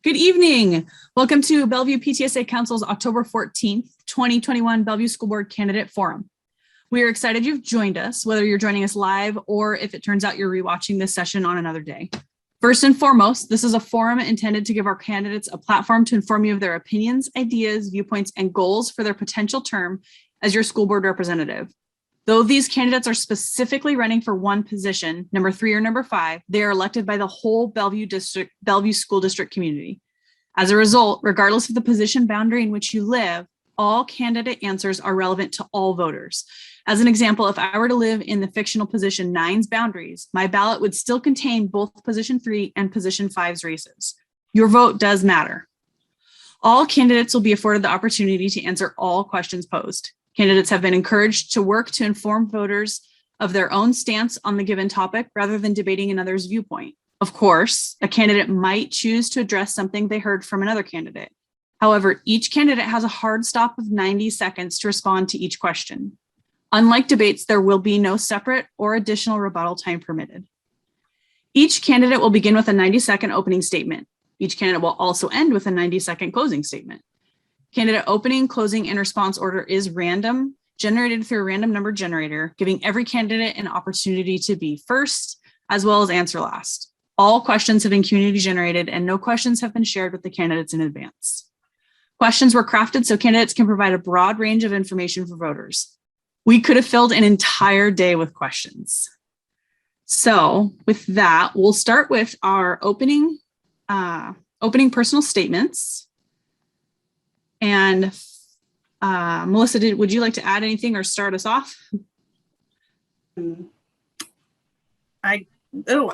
Good evening. Welcome to Bellevue PTSA Council's October 14th, 2021 Bellevue School Board Candidate Forum. We are excited you've joined us, whether you're joining us live or if it turns out you're rewatching this session on another day. First and foremost, this is a forum intended to give our candidates a platform to inform you of their opinions, ideas, viewpoints, and goals for their potential term as your school board representative. Though these candidates are specifically running for one position, number 3 or number 5, they are elected by the whole Bellevue School District community. As a result, regardless of the position boundary in which you live, all candidate answers are relevant to all voters. As an example, if I were to live in the fictional position 9's boundaries, my ballot would still contain both position 3 and position 5's races. Your vote does matter. All candidates will be afforded the opportunity to answer all questions posed. Candidates have been encouraged to work to inform voters of their own stance on the given topic rather than debating another's viewpoint. Of course, a candidate might choose to address something they heard from another candidate. However, each candidate has a hard stop of 90 seconds to respond to each question. Unlike debates, there will be no separate or additional rebuttal time permitted. Each candidate will begin with a 90-second opening statement. Each candidate will also end with a 90-second closing statement. Candidate opening, closing, and response order is random, generated through a random number generator, giving every candidate an opportunity to be first, as well as answer last. All questions have been community generated and no questions have been shared with the candidates in advance. Questions were crafted so candidates can provide a broad range of information for voters. We could have filled an entire day with questions. So with that, we'll start with our opening personal statements. And Melissa, would you like to add anything or start us off? I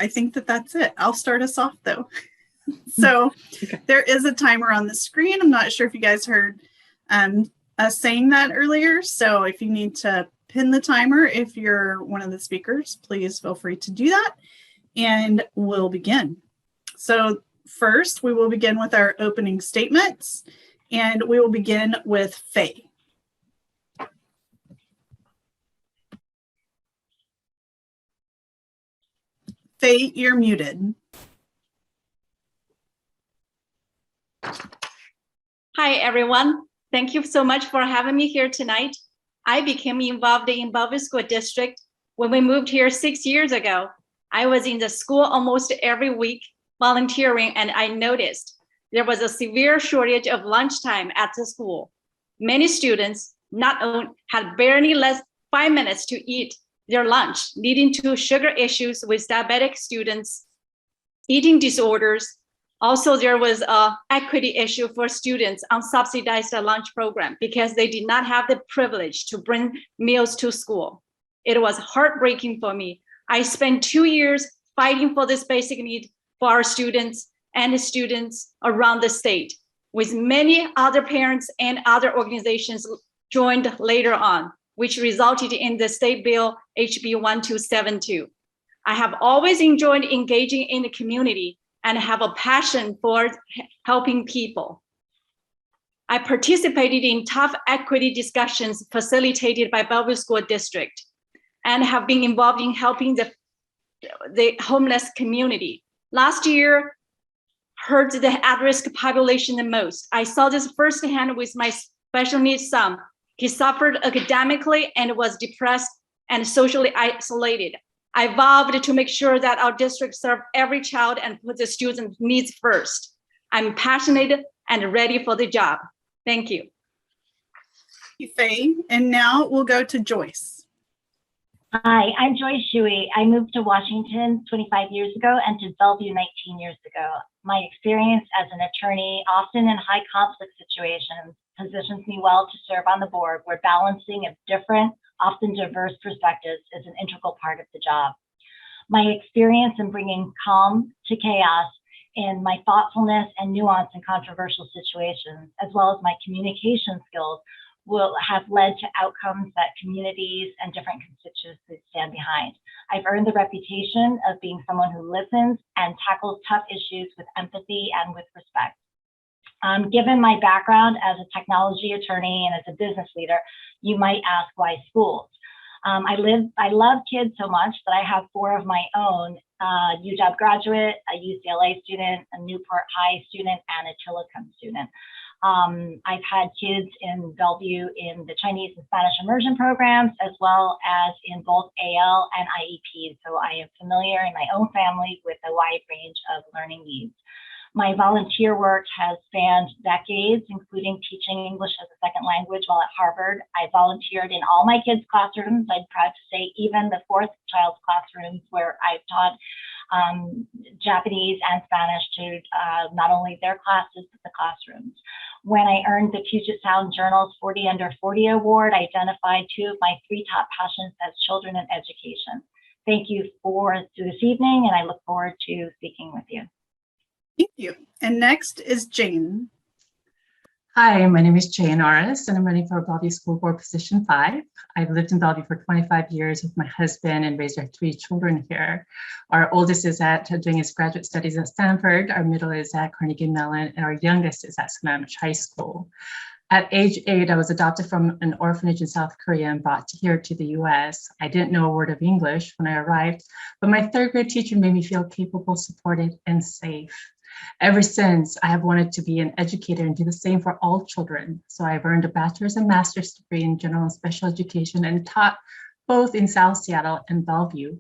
think that's it. I'll start us off though. So okay. There is a timer on the screen. I'm not sure if you guys heard us saying that earlier. So if you need to pin the timer, if you're one of the speakers, please feel free to do that and we'll begin. So first we will begin with our opening statements. And we will begin with Faye. Faye, you're muted. Hi, everyone. Thank you so much for having me here tonight. I became involved in Bellevue School District when we moved here 6 years ago. I was in the school almost every week volunteering, and I noticed there was a severe shortage of lunchtime at the school. Many students had barely less 5 minutes to eat their lunch, leading to sugar issues with diabetic students, eating disorders. Also, there was an equity issue for students on subsidized lunch program because they did not have the privilege to bring meals to school. It was heartbreaking for me. I spent 2 years fighting for this basic need for our students and the students around the state, with many other parents and other organizations joined later on, which resulted in the state bill HB 1272. I have always enjoyed engaging in the community and have a passion for helping people. I participated in tough equity discussions facilitated by Bellevue School District and have been involved in helping the homeless community. Last year, hurt the at-risk population the most. I saw this firsthand with my special needs son. He suffered academically and was depressed and socially isolated. I vowed to make sure that our district served every child and put the students' needs first. I'm passionate and ready for the job. Thank you. Thank you, Faye. And now we'll go to Joyce. Hi, I'm Joyce Shuey. I moved to Washington 25 years ago and to Bellevue 19 years ago. My experience as an attorney, often in high conflict situations, positions me well to serve on the board where balancing of different, often diverse perspectives is an integral part of the job. My experience in bringing calm to chaos in my thoughtfulness and nuance in controversial situations, as well as my communication skills, will have led to outcomes that communities and different constituencies stand behind. I've earned the reputation of being someone who listens and tackles tough issues with empathy and with respect. Given my background as a technology attorney and as a business leader, you might ask why schools? I love kids so much that I have 4 of my own, UW graduate, a UCLA student, a Newport High student, and a Tillicum student. I've had kids in Bellevue in the Chinese and Spanish immersion programs, as well as in both AL and IEP. So I am familiar in my own family with a wide range of learning needs. My volunteer work has spanned decades, including teaching English as a second language while at Harvard. I volunteered in all my kids' classrooms. I'm proud to say even the 4th child's classrooms, where I've taught Japanese and Spanish to not only their classes, but the classrooms. When I earned the Puget Sound Journal's 40 Under 40 Award, I identified 2 of my 3 top passions as children and education. Thank you for this evening, and I look forward to speaking with you. Thank you. And next is Jane. Hi, my name is Jane Norris, and I'm running for Bellevue School Board position 5. I've lived in Bellevue for 25 years with my husband and raised our 3 children here. Our oldest is doing his graduate studies at Stanford, our middle is at Carnegie Mellon, and our youngest is at Sammamish High School. At age 8, I was adopted from an orphanage in South Korea and brought here to the US. I didn't know a word of English when I arrived, but my 3rd grade teacher made me feel capable, supported, and safe. Ever since, I have wanted to be an educator and do the same for all children. So I've earned a bachelor's and master's degree in general and special education and taught both in South Seattle and Bellevue.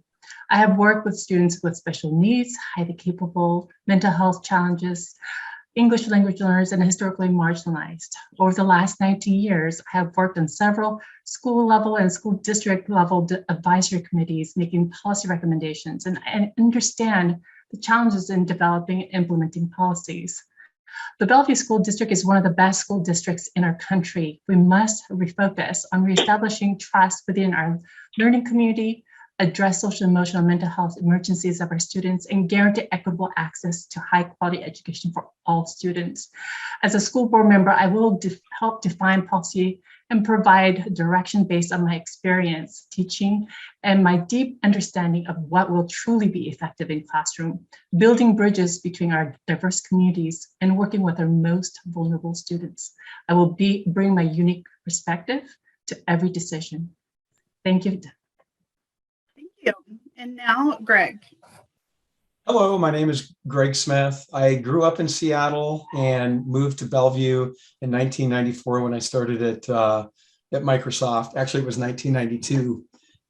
I have worked with students with special needs, highly capable, mental health challenges, English language learners, and historically marginalized. Over the last 19 years, I have worked on several school level and school district level advisory committees, making policy recommendations, and understand the challenges in developing and implementing policies. The Bellevue School District is one of the best school districts in our country. We must refocus on reestablishing trust within our learning community, address social, emotional, mental health emergencies of our students, and guarantee equitable access to high quality education for all students. As a school board member, I will help define policy and provide direction based on my experience teaching and my deep understanding of what will truly be effective in classroom, building bridges between our diverse communities and working with our most vulnerable students. I will bring my unique perspective to every decision. Thank you. Thank you. And now, Greg. Hello, my name is Greg Smith. I grew up in Seattle and moved to Bellevue in 1994 when I started at Microsoft. Actually, it was 1992.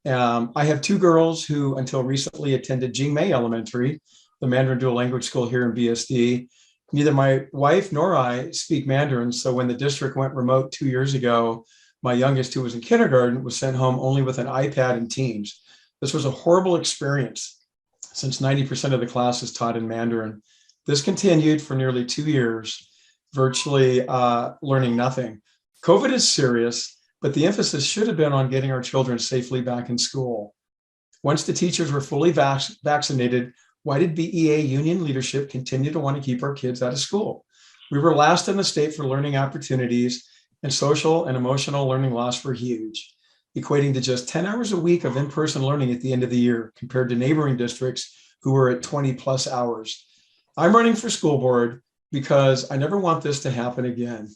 I have 2 girls who until recently attended Jingmei Elementary, the Mandarin dual language school here in BSD. Neither my wife nor I speak Mandarin, so when the district went remote 2 years ago, my youngest, who was in kindergarten, was sent home only with an iPad and Teams. This was a horrible experience, since 90% of the class is taught in Mandarin. This continued for nearly 2 years, virtually learning nothing. COVID is serious, but the emphasis should have been on getting our children safely back in school. Once the teachers were fully vaccinated, why did BEA union leadership continue to want to keep our kids out of school? We were last in the state for learning opportunities, and social and emotional learning loss were huge, equating to just 10 hours a week of in-person learning at the end of the year compared to neighboring districts who were at 20 plus hours. I'm running for school board because I never want this to happen again.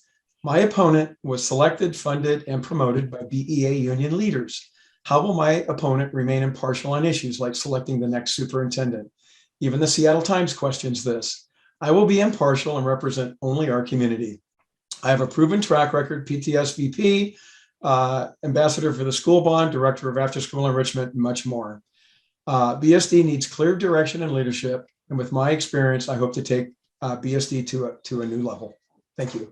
My opponent was selected, funded, and promoted by BEA union leaders. How will my opponent remain impartial on issues like selecting the next superintendent? Even the Seattle Times questions this. I will be impartial and represent only our community. I have a proven track record, PTS VP, ambassador for the school bond, director of after school enrichment, and much more. BSD needs clear direction and leadership. And with my experience, I hope to take BSD to a new level. Thank you.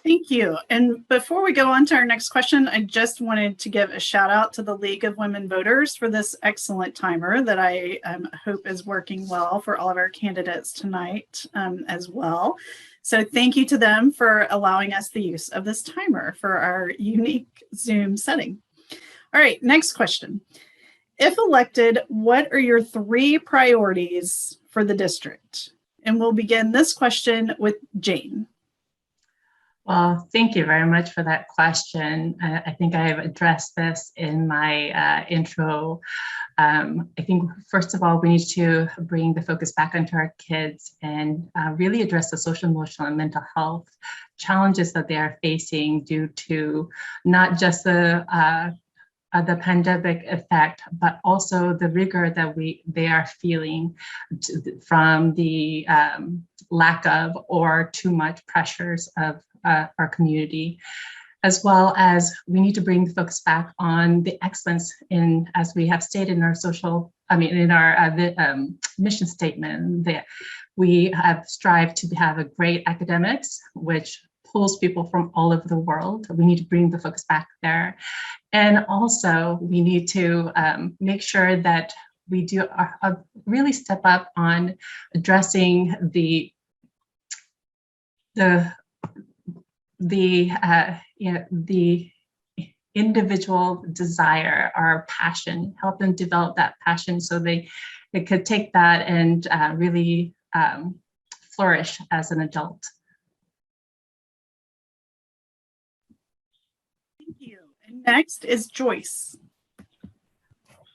Thank you. And before we go on to our next question, I just wanted to give a shout out to the League of Women Voters for this excellent timer that I hope is working well for all of our candidates tonight as well. So thank you to them for allowing us the use of this timer for our unique Zoom setting. All right, next question. If elected, what are your 3 priorities for the district? And we'll begin this question with Jane. Well, thank you very much for that question. I think I have addressed this in my intro. I think, first of all, we need to bring the focus back onto our kids and really address the social, emotional, and mental health challenges that they are facing due to not just the the pandemic effect, but also the rigor that they are feeling from the lack of or too much pressures of our community, as well as we need to bring the focus back on the excellence in, as we have stated in our in our mission statement, that we have strived to have a great academics, which pulls people from all over the world. We need to bring the focus back there. And also we need to make sure that we do really step up on addressing the individual desire or passion, help them develop that passion so they could take that and really flourish as an adult. Thank you. And next is Joyce.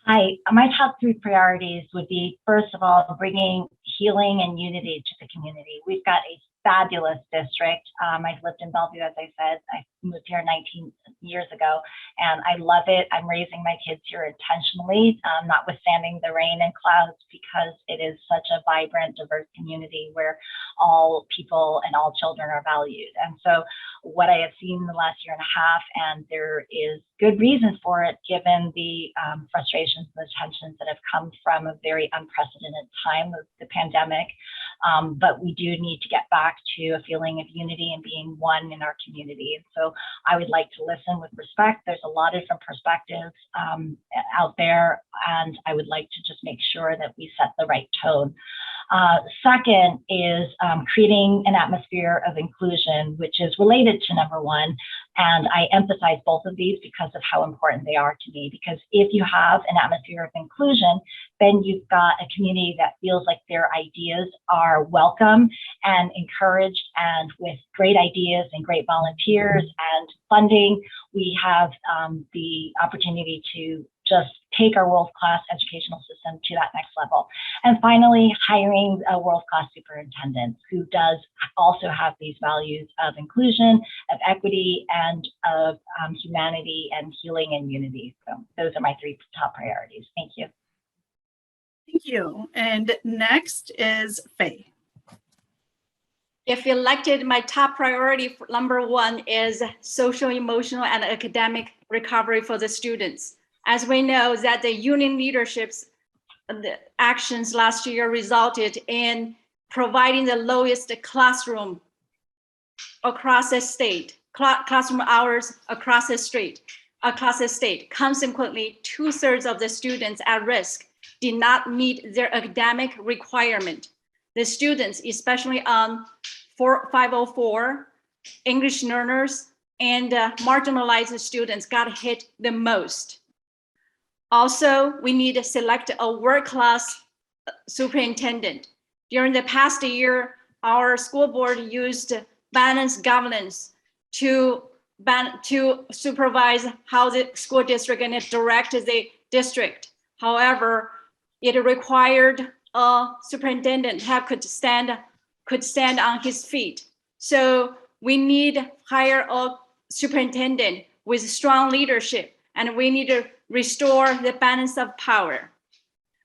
Hi, my top 3 priorities would be, first of all, bringing healing and unity to the community. We've got a fabulous district. I've lived in Bellevue, as I said. I moved here 19 years ago, and I love it. I'm raising my kids here intentionally, notwithstanding the rain and clouds, because it is such a vibrant, diverse community where all people and all children are valued. And so what I have seen in the last year and a half, and there is good reason for it, given the frustrations and the tensions that have come from a very unprecedented time of the pandemic. But we do need to get back to a feeling of unity and being one in our community. And so I would like to listen with respect. There's a lot of different perspectives out there, and I would like to just make sure that we set the right tone. Second is creating an atmosphere of inclusion, which is related to number 1. And I emphasize both of these because of how important they are to me. Because if you have an atmosphere of inclusion, then you've got a community that feels like their ideas are welcome and encouraged, and with great ideas and great volunteers and funding, we have the opportunity to just take our world-class educational system to that next level. And finally, hiring a world-class superintendent who does also have these values of inclusion, of equity, and of humanity and healing and unity. So those are my 3 top priorities. Thank you. Thank you. And next is Faye. If elected, my top priority for number 1 is social, emotional, and academic recovery for the students. As we know that the union leadership's the actions last year resulted in providing the lowest classroom across the state, classroom hours across the state. Consequently, 2/3 of the students at risk did not meet their academic requirement. The students, especially on 504, English learners, and marginalized students got hit the most. Also, we need to select a world-class superintendent. During the past year, our school board used balanced governance to supervise how the school district and direct the district. However, it required a superintendent who could stand on his feet. So we need to hire a superintendent with strong leadership, and we need to restore the balance of power.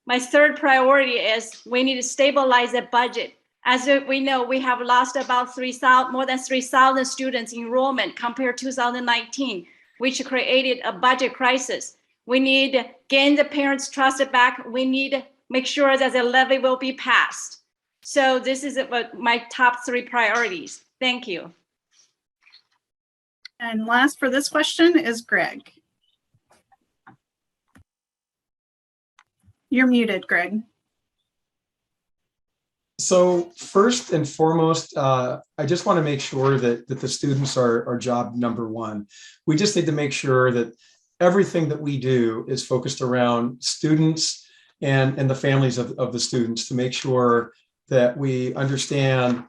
My 3rd priority is we need to stabilize the budget. As we know, we have lost about more than 3,000 students enrollment compared to 2019, which created a budget crisis. We need to gain the parents' trust back. We need to make sure that the levy will be passed. So this is my top 3 priorities. Thank you. And last for this question is Greg. You're muted, Greg. So first and foremost, I just want to make sure that the students are job number 1. We just need to make sure that everything that we do is focused around students and the families of the students, to make sure that we understand,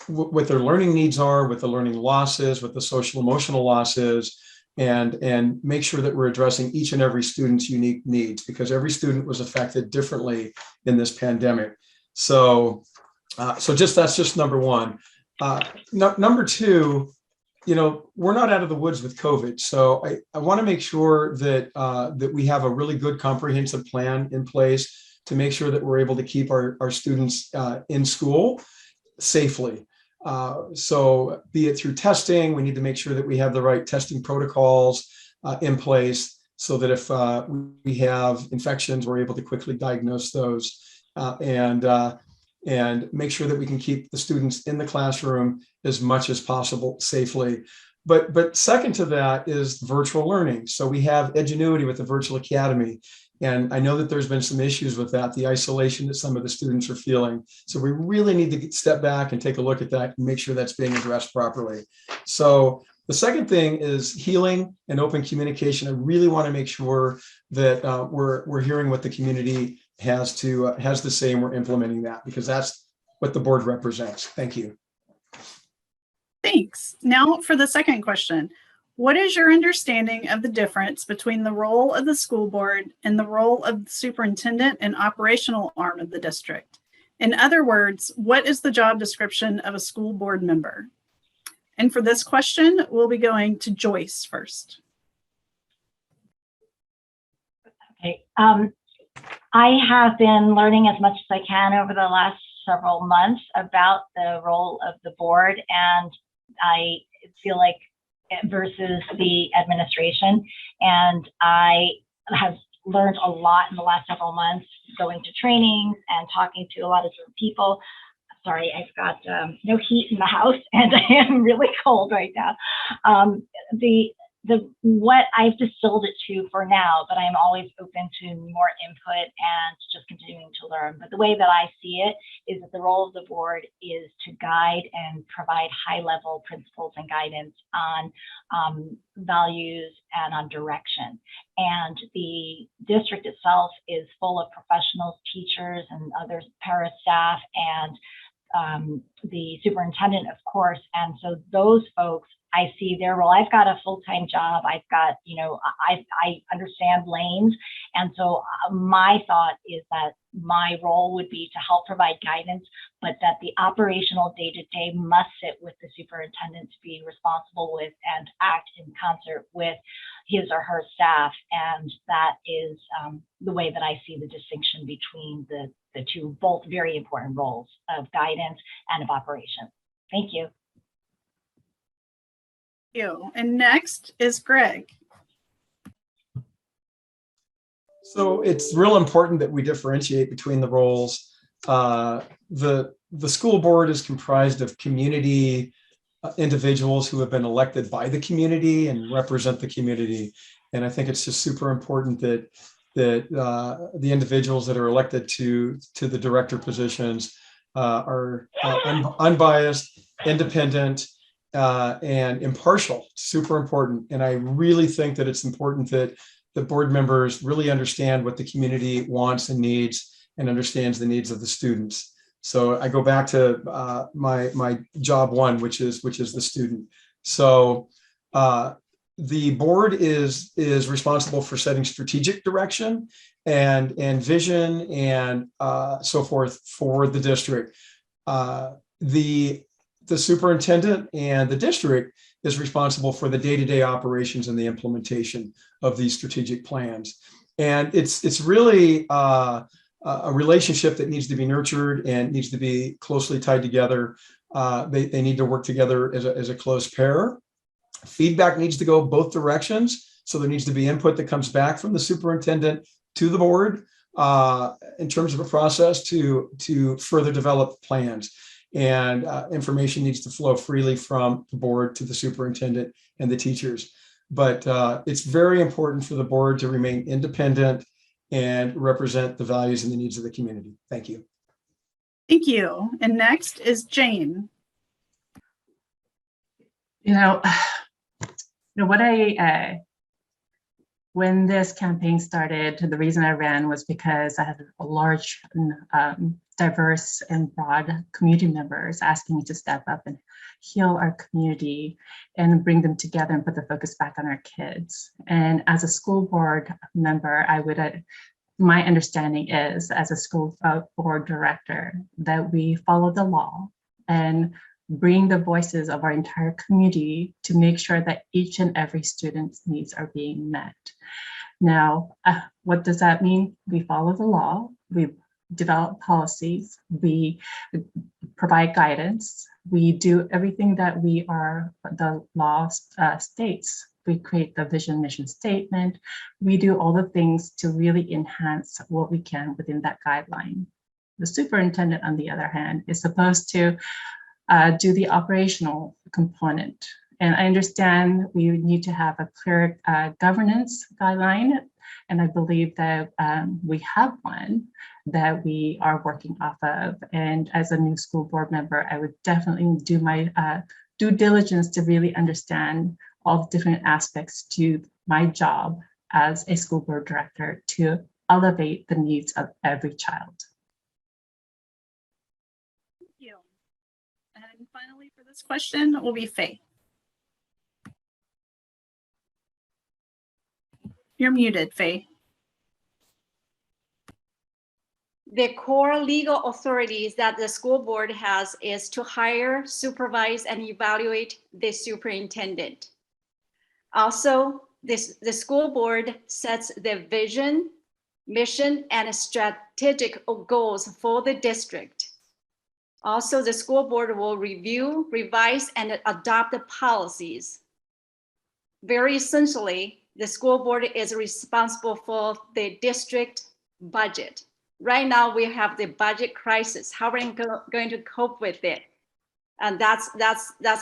what their learning needs are, what the learning losses, what the social emotional losses, and make sure that we're addressing each and every student's unique needs, because every student was affected differently in this pandemic. So that's just number 1. Number 2, we're not out of the woods with COVID. So I want to make sure that that we have a really good comprehensive plan in place to make sure that we're able to keep our students in school safely. So be it through testing, we need to make sure that we have the right testing protocols in place so that if we have infections, we're able to quickly diagnose those and make sure that we can keep the students in the classroom as much as possible safely. But second to that is virtual learning. So we have Edgenuity with the Virtual Academy. And I know that there's been some issues with that, the isolation that some of the students are feeling. So we really need to step back and take a look at that and make sure that's being addressed properly. So the second thing is healing and open communication. I really want to make sure that we're hearing what the community has to say, and we're implementing that, because that's what the board represents. Thank you. Thanks. Now for the second question. What is your understanding of the difference between the role of the school board and the role of the superintendent and operational arm of the district? In other words, what is the job description of a school board member? And for this question, we'll be going to Joyce first. Okay. I have been learning as much as I can over the last several months about the role of the board, and I feel like versus the administration. And I have learned a lot in the last several months, going to trainings and talking to a lot of different people. Sorry, I've got no heat in the house and I am really cold right now. What I've distilled it to for now, but I'm always open to more input and just continuing to learn. But the way that I see it is that the role of the board is to guide and provide high-level principles and guidance on values and on direction. And the district itself is full of professionals, teachers, and other para staff, and the superintendent, of course. And so those folks, I see their role. I've got a full-time job. I've got, I understand lanes. And so my thought is that my role would be to help provide guidance, but that the operational day-to-day must sit with the superintendent to be responsible with and act in concert with his or her staff. And that is the way that I see the distinction between the two, both very important roles of guidance and of operation. Thank you. And next is Greg. So it's real important that we differentiate between the roles. The school board is comprised of community individuals who have been elected by the community and represent the community. And I think it's just super important that the individuals that are elected to the director positions are unbiased, independent, and impartial. Super important. And I really think that it's important that the board members really understand what the community wants and needs and understands the needs of the students. So I go back to my job one, which is the student. So the board is responsible for setting strategic direction and vision and so forth for the district. The superintendent and the district is responsible for the day-to-day operations and the implementation of these strategic plans. And it's really a relationship that needs to be nurtured and needs to be closely tied together. They need to work together as a close pair. Feedback needs to go both directions. So there needs to be input that comes back from the superintendent to the board in terms of a process to further develop plans. And information needs to flow freely from the board to the superintendent and the teachers. But it's very important for the board to remain independent and represent the values and the needs of the community. Thank you. Thank you. And next is Jane. When this campaign started, the reason I ran was because I had a large, diverse and broad community members asking me to step up and heal our community and bring them together and put the focus back on our kids. And as a school board member, my understanding is, as a school board director, that we follow the law and bring the voices of our entire community to make sure that each and every student's needs are being met. Now, what does that mean? We follow the law, we develop policies, we provide guidance, we do everything that the law states. We create the vision mission statement. We do all the things to really enhance what we can within that guideline. The superintendent, on the other hand, is supposed to do the operational component. And I understand we need to have a clear governance guideline. And I believe that we have one that we are working off of. And as a new school board member, I would definitely do my due diligence to really understand all the different aspects to my job as a school board director to elevate the needs of every child. Thank you. And finally, for this question will be Faye. You're muted, Faye. The core legal authorities that the school board has is to hire, supervise, and evaluate the superintendent. Also, the school board sets the vision, mission, and strategic goals for the district. Also, the school board will review, revise, and adopt the policies. Very essentially, the school board is responsible for the district budget. Right now, we have the budget crisis. How are we going to cope with it? And that's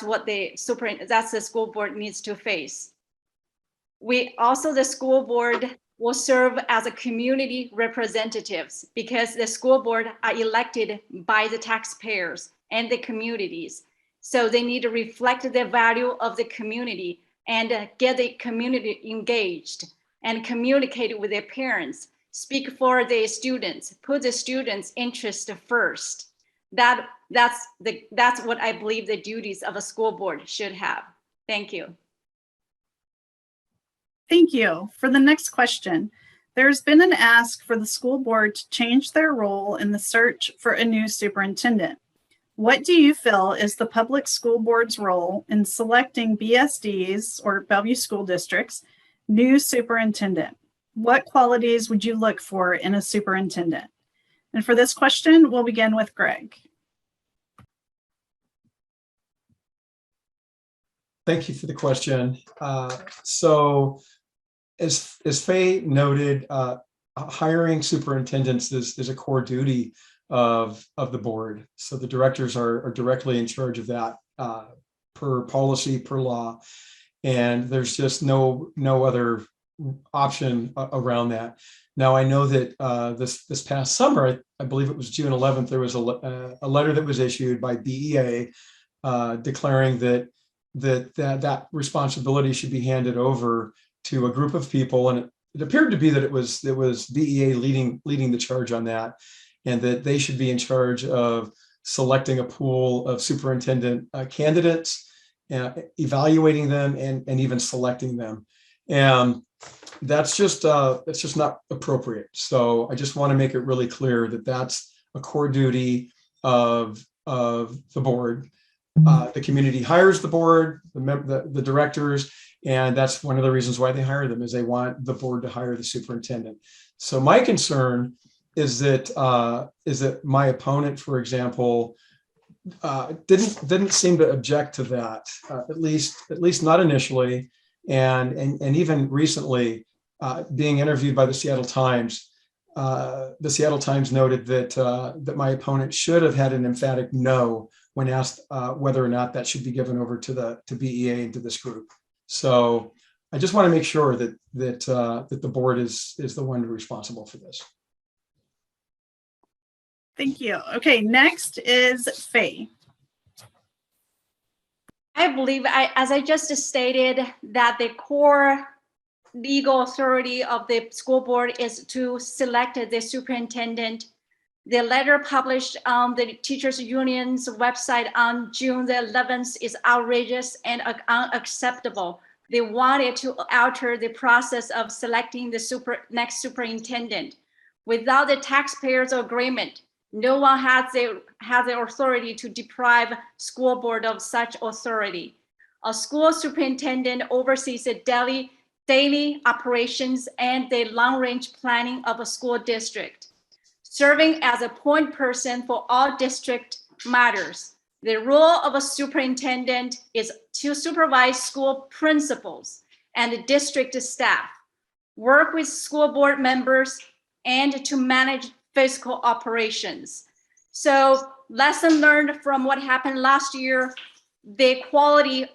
what the school board needs to face. The school board will serve as a community representatives because the school board are elected by the taxpayers and the communities. So they need to reflect the value of the community and get the community engaged and communicate with their parents, speak for the students, put the students' interest first. That's what I believe the duties of a school board should have. Thank you. Thank you. For the next question, there's been an ask for the school board to change their role in the search for a new superintendent. What do you feel is the public school board's role in selecting BSD's or Bellevue School District's new superintendent? What qualities would you look for in a superintendent? And for this question, we'll begin with Greg. Thank you for the question. So as Faye noted, hiring superintendents is a core duty of the board. So the directors are directly in charge of that per policy, per law. And there's just no other option around that. Now, I know that this past summer, I believe it was June 11th, there was a letter that was issued by BEA declaring that responsibility should be handed over to a group of people. And it appeared to be that it was BEA leading the charge on that, and that they should be in charge of selecting a pool of superintendent candidates, evaluating them, and even selecting them. And that's just not appropriate. So I just want to make it really clear that that's a core duty of the board. The community hires the board, the directors, and that's one of the reasons why they hire them, is they want the board to hire the superintendent. So my concern is that my opponent, for example, didn't seem to object to that, at least not initially, and even recently, being interviewed by the Seattle Times. The Seattle Times noted that my opponent should have had an emphatic no when asked whether or not that should be given over to BEA and to this group. So I just want to make sure that the board is the one responsible for this. Thank you. Okay, next is Faye. I believe, as I just stated, that the core legal authority of the school board is to select the superintendent. The letter published on the teachers union's website on June the 11th is outrageous and unacceptable. They wanted to alter the process of selecting the next superintendent. Without the taxpayers' agreement, No one has the authority to deprive school board of such authority. A school superintendent oversees the daily operations and the long-range planning of a school district, serving as a point person for all district matters. The role of a superintendent is to supervise school principals and the district staff, work with school board members, and to manage physical operations. So lesson learned from what happened last year, the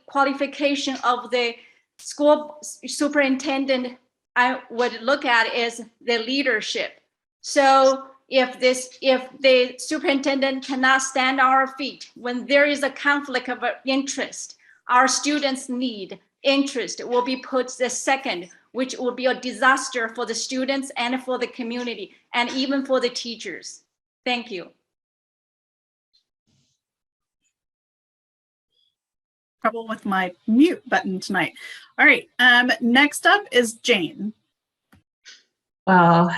qualification of the school superintendent I would look at is the leadership. So if the superintendent cannot stand on our feet, when there is a conflict of interest, our students' need, interest will be put the second, which will be a disaster for the students and for the community and even for the teachers. Thank you. Trouble with my mute button tonight. All right, next up is Jane. Well,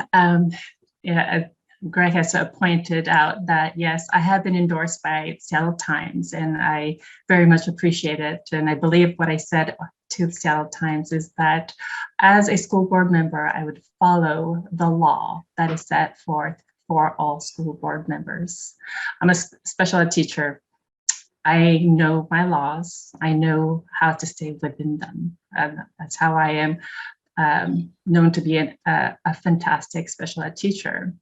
yeah, Greg has pointed out that, yes, I have been endorsed by Seattle Times, and I very much appreciate it. And I believe what I said to the Seattle Times is that as a school board member, I would follow the law that is set forth for all school board members. I'm a special ed teacher. I know my laws. I know how to stay within them. And that's how I am known to be a fantastic special ed teacher.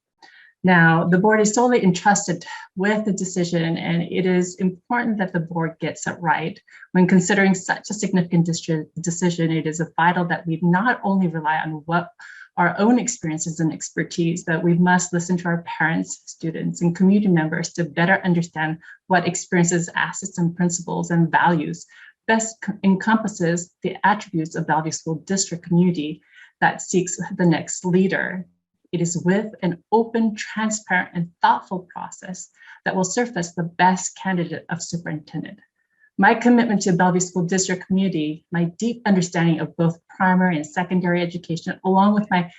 Now, the board is solely entrusted with the decision, and it is important that the board gets it right. When considering such a significant decision, it is vital that we not only rely on what our own experiences and expertise, but we must listen to our parents, students, and community members to better understand what experiences, assets, and principles and values best encompasses the attributes of Bellevue School District community that seeks the next leader. It is with an open, transparent, and thoughtful process that will surface the best candidate of superintendent. My commitment to Bellevue School District community, my deep understanding of both primary and secondary education, along with my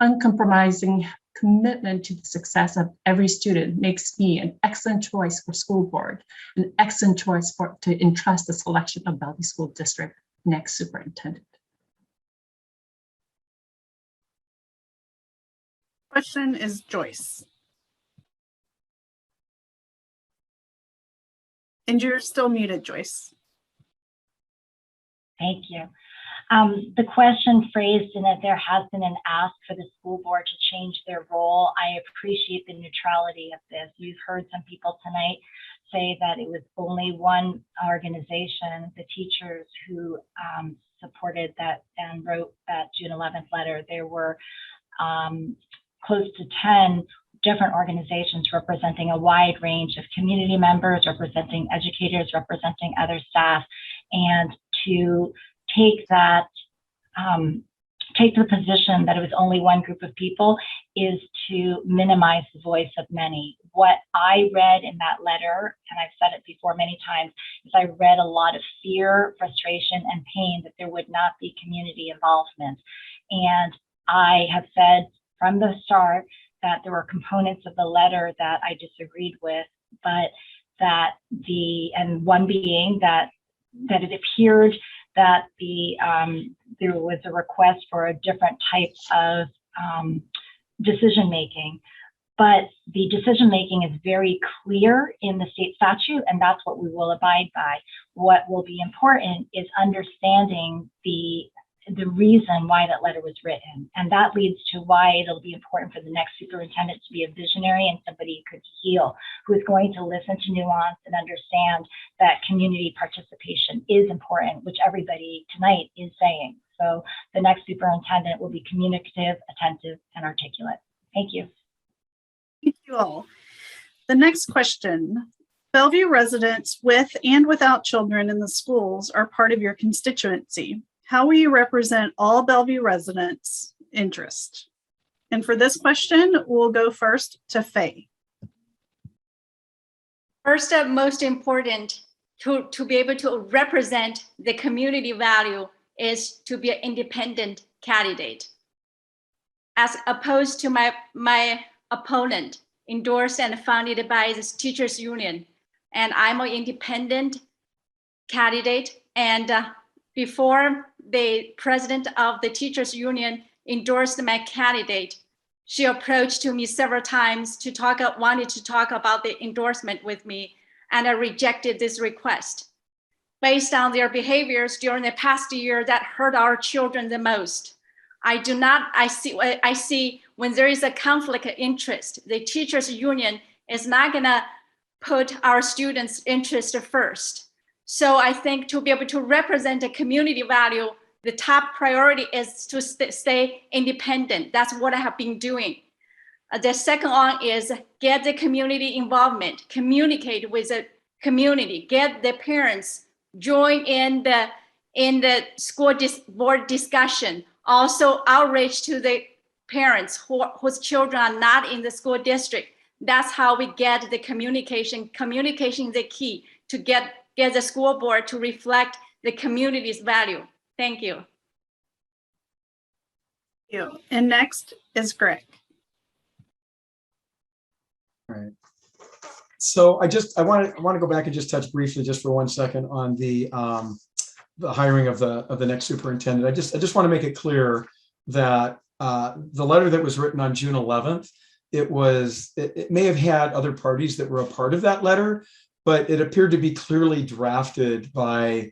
uncompromising commitment to the success of every student, makes me an excellent choice for school board, an excellent choice to entrust the selection of Bellevue School District next superintendent. Question is Joyce. And you're still muted, Joyce. Thank you. The question phrased in that there has been an ask for the school board to change their role. I appreciate the neutrality of this. We've heard some people tonight say that it was only one organization, the teachers, who supported that and wrote that June 11th letter. There were close to 10 different organizations representing a wide range of community members, representing educators, representing other staff, and to take that, take the position that it was only one group of people is to minimize the voice of many. What I read in that letter, and I've said it before many times, is I read a lot of fear, frustration, and pain that there would not be community involvement. And I have said from the start that there were components of the letter that I disagreed with, but that and one being that it appeared that there was a request for a different type of decision making. But the decision making is very clear in the state statute, and that's what we will abide by. What will be important is understanding the reason why that letter was written. And that leads to why it'll be important for the next superintendent to be a visionary and somebody who could heal, who is going to listen to nuance and understand that community participation is important, which everybody tonight is saying. So the next superintendent will be communicative, attentive, and articulate. Thank you. Thank you all. The next question. Bellevue residents with and without children in the schools are part of your constituency. How will you represent all Bellevue residents' interest? And for this question, we'll go first to Faye. First, most important to be able to represent the community value is to be an independent candidate. As opposed to my opponent, endorsed and funded by the teachers union. And I'm an independent candidate. And before the president of the teachers union endorsed my candidate, she approached to me several times to wanted to talk about the endorsement with me, and I rejected this request. Based on their behaviors during the past year that hurt our children the most. I see when there is a conflict of interest, the teachers union is not gonna put our students' interest first. So I think to be able to represent a community value, the top priority is to stay independent. That's what I have been doing. The second one is get the community involvement, communicate with the community, get the parents join in the school board discussion. Also outreach to the parents whose children are not in the school district. That's how we get the communication. Communication is the key to get the school board to reflect the community's value. Thank you. Thank you. And next is Greg. All right. So I want to go back and just touch briefly, just for 1 second, on the hiring of the next superintendent. I just want to make it clear that the letter that was written on June 11th, it may have had other parties that were a part of that letter, but it appeared to be clearly drafted by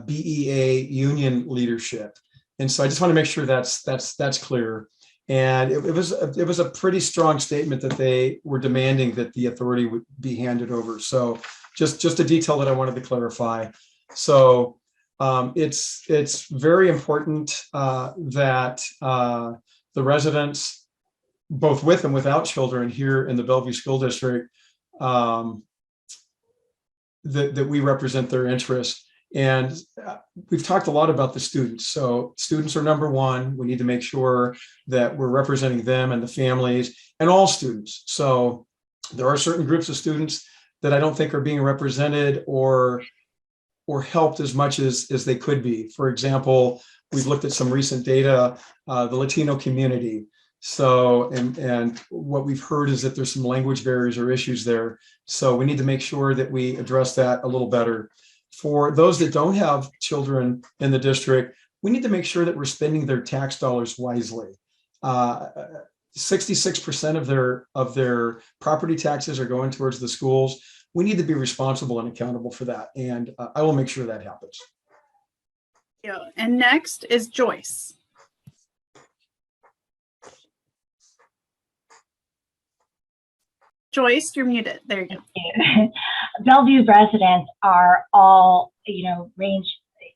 BEA union leadership. And so I just want to make sure that's clear. And it was a pretty strong statement that they were demanding that the authority would be handed over. So just a detail that I wanted to clarify. So it's very important that the residents, both with and without children here in the Bellevue School District, that we represent their interests. And we've talked a lot about the students. So students are number one. We need to make sure that we're representing them and the families and all students. So there are certain groups of students that I don't think are being represented or helped as much as they could be. For example, we've looked at some recent data, the Latino community. So, and what we've heard is that there's some language barriers or issues there. So we need to make sure that we address that a little better. For those that don't have children in the district, we need to make sure that we're spending their tax dollars wisely. 66% of their property taxes are going towards the schools. We need to be responsible and accountable for that. And I will make sure that happens. Yeah. And next is Joyce. Joyce, you're muted. There you go. Bellevue residents are all, range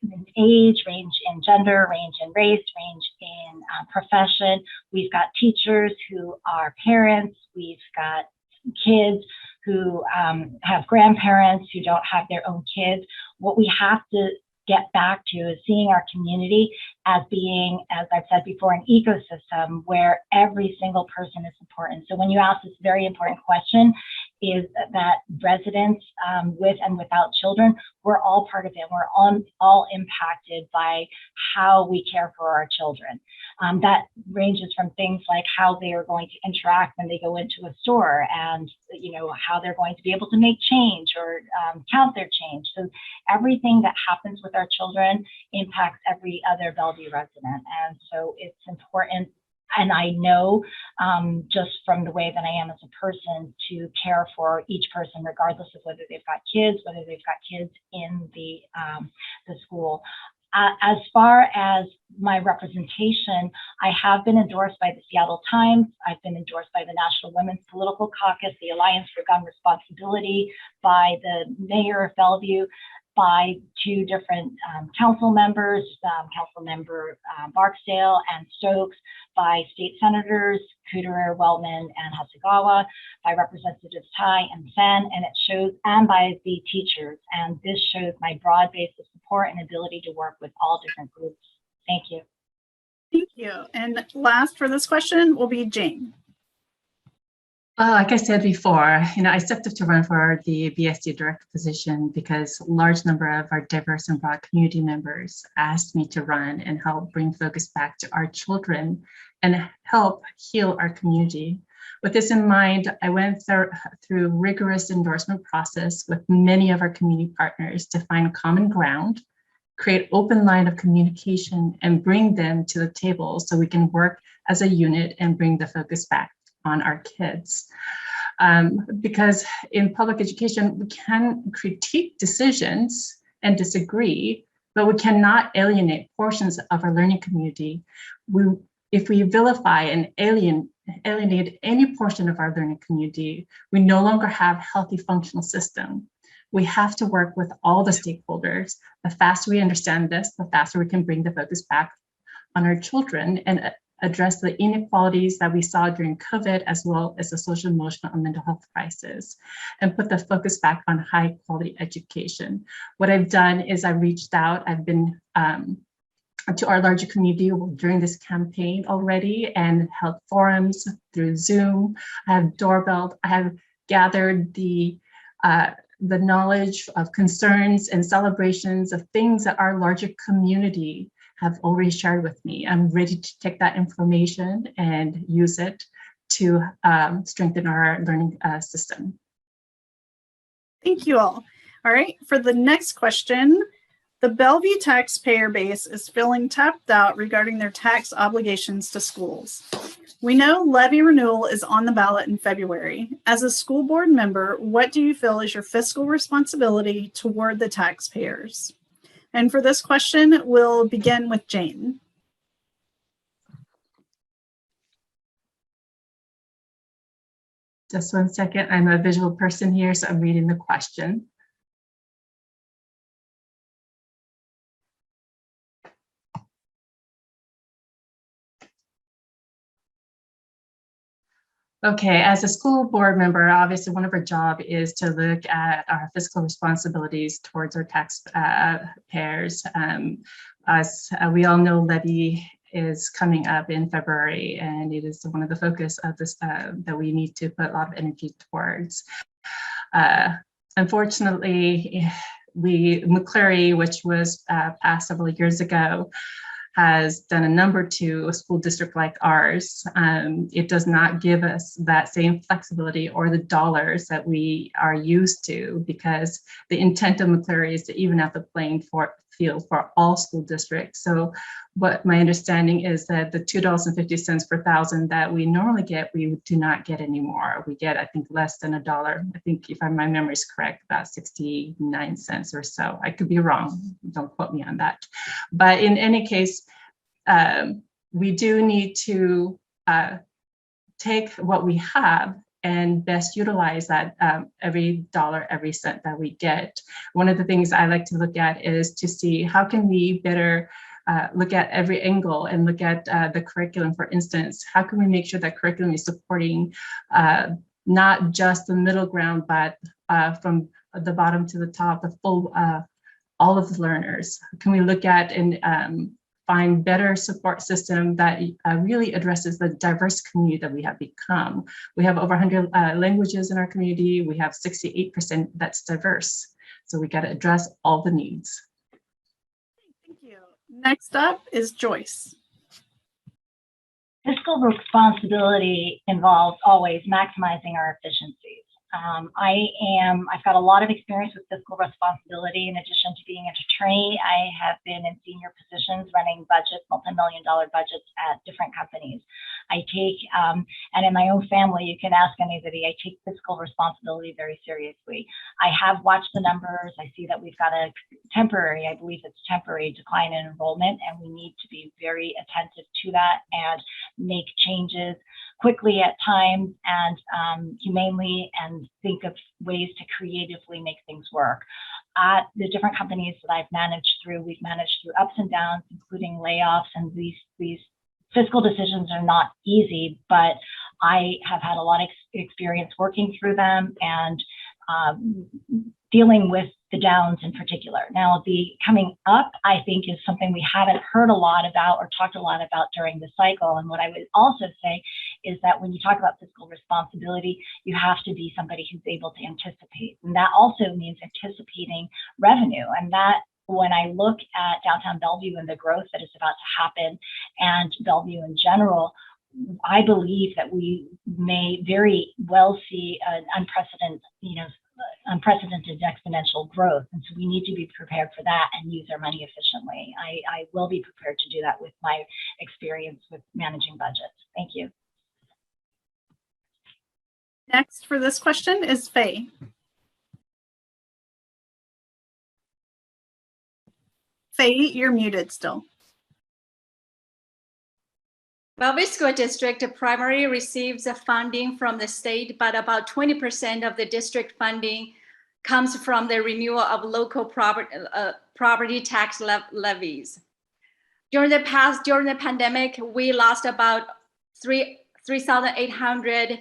in age, range in gender, range in race, range in profession. We've got teachers who are parents. We've got kids who have grandparents who don't have their own kids. What we have to get back to is seeing our community as being, as I've said before, an ecosystem where every single person is important. So when you ask this very important question, is that residents with and without children, we're all part of it. We're all impacted by how we care for our children. That ranges from things like how they are going to interact when they go into a store, and how they're going to be able to make change or count their change. So everything that happens with our children impacts every other Bellevue resident. And so it's important, and I know just from the way that I am as a person, to care for each person, regardless of whether they've got kids, whether they've got kids in the school. As far as my representation, I have been endorsed by the Seattle Times. I've been endorsed by the National Women's Political Caucus, the Alliance for Gun Responsibility, by the mayor of Bellevue, by two different council members, Council Member Barksdale and Stokes, by state senators Cooter, Wellman, and Hasegawa, by Representatives Tai and Sen, and it shows, and by the teachers. And this shows my broad base of support and ability to work with all different groups. Thank you. Thank you. And last for this question will be Jane. Like I said before, I stepped up to run for the BSD director position because a large number of our diverse and broad community members asked me to run and help bring focus back to our children and help heal our community. With this in mind, I went through rigorous endorsement process with many of our community partners to find common ground, create open line of communication, and bring them to the table so we can work as a unit and bring the focus back on our kids. Because in public education, we can critique decisions and disagree, but we cannot alienate portions of our learning community. If we vilify and alienate any portion of our learning community, we no longer have a healthy functional system. We have to work with all the stakeholders. The faster we understand this, the faster we can bring the focus back on our children and address the inequalities that we saw during COVID, as well as the social, emotional, and mental health crisis, and put the focus back on high quality education. What I've done is I've reached out, I've been to our larger community during this campaign already and held forums through Zoom. I have doorbelled, I have gathered the knowledge of concerns and celebrations of things that our larger community have already shared with me. I'm ready to take that information and use it to strengthen our learning system. Thank you all. All right, for the next question, the Bellevue taxpayer base is feeling tapped out regarding their tax obligations to schools. We know levy renewal is on the ballot in February. As a school board member, what do you feel is your fiscal responsibility toward the taxpayers? And for this question, we'll begin with Jane. Just 1 second, I'm a visual person here, so I'm reading the question. Okay, as a school board member, obviously one of our job is to look at our fiscal responsibilities towards our taxpayers. As we all know, levy is coming up in February, and it is one of the focus of this that we need to put a lot of energy towards. Unfortunately, McCleary, which was passed several years ago, has done a number to a school district like ours. It does not give us that same flexibility or the dollars that we are used to, because the intent of McCleary is to even out the playing field for all school districts. So what my understanding is that the $2.50 per thousand that we normally get, we do not get anymore. We get, I think, less than $1. I think, if my memory is correct, about 69 cents or so. I could be wrong, don't quote me on that. But in any case, we do need to take what we have and best utilize that every dollar, every cent that we get. One of the things I like to look at is to see how can we better look at every angle and look at the curriculum. For instance, how can we make sure that curriculum is supporting not just the middle ground, but from the bottom to the top, the full, all of the learners? Can we look at and find better support system that really addresses the diverse community that we have become? We have over 100 languages in our community. We have 68% that's diverse. So we got to address all the needs. Thank you. Next up is Joyce. Fiscal responsibility involves always maximizing our efficiencies. I've got a lot of experience with fiscal responsibility. In addition to being an attorney, I have been in senior positions running budgets, multi-million-dollar budgets at different companies. I take, and in my own family, you can ask anybody, I take fiscal responsibility very seriously. I have watched the numbers. I see that we've got a temporary, I believe it's temporary, decline in enrollment, and we need to be very attentive to that and make changes quickly at times and humanely, and think of ways to creatively make things work. At the different companies that I've managed through, we've managed through ups and downs, including layoffs, and these fiscal decisions are not easy, but I have had a lot of experience working through them and dealing with the downs in particular. Now, the coming up, I think, is something we haven't heard a lot about or talked a lot about during the cycle. And what I would also say is that when you talk about fiscal responsibility, you have to be somebody who's able to anticipate. And that also means anticipating revenue. And that, when I look at downtown Bellevue and the growth that is about to happen, and Bellevue in general, I believe that we may very well see an unprecedented exponential growth. And so we need to be prepared for that and use our money efficiently. I will be prepared to do that with my experience with managing budgets. Thank you. Next for this question is Faye. Faye, you're muted still. Bellevue School District primarily receives funding from the state, but about 20% of the district funding comes from the renewal of local property tax levies. During the pandemic, we lost about 3,800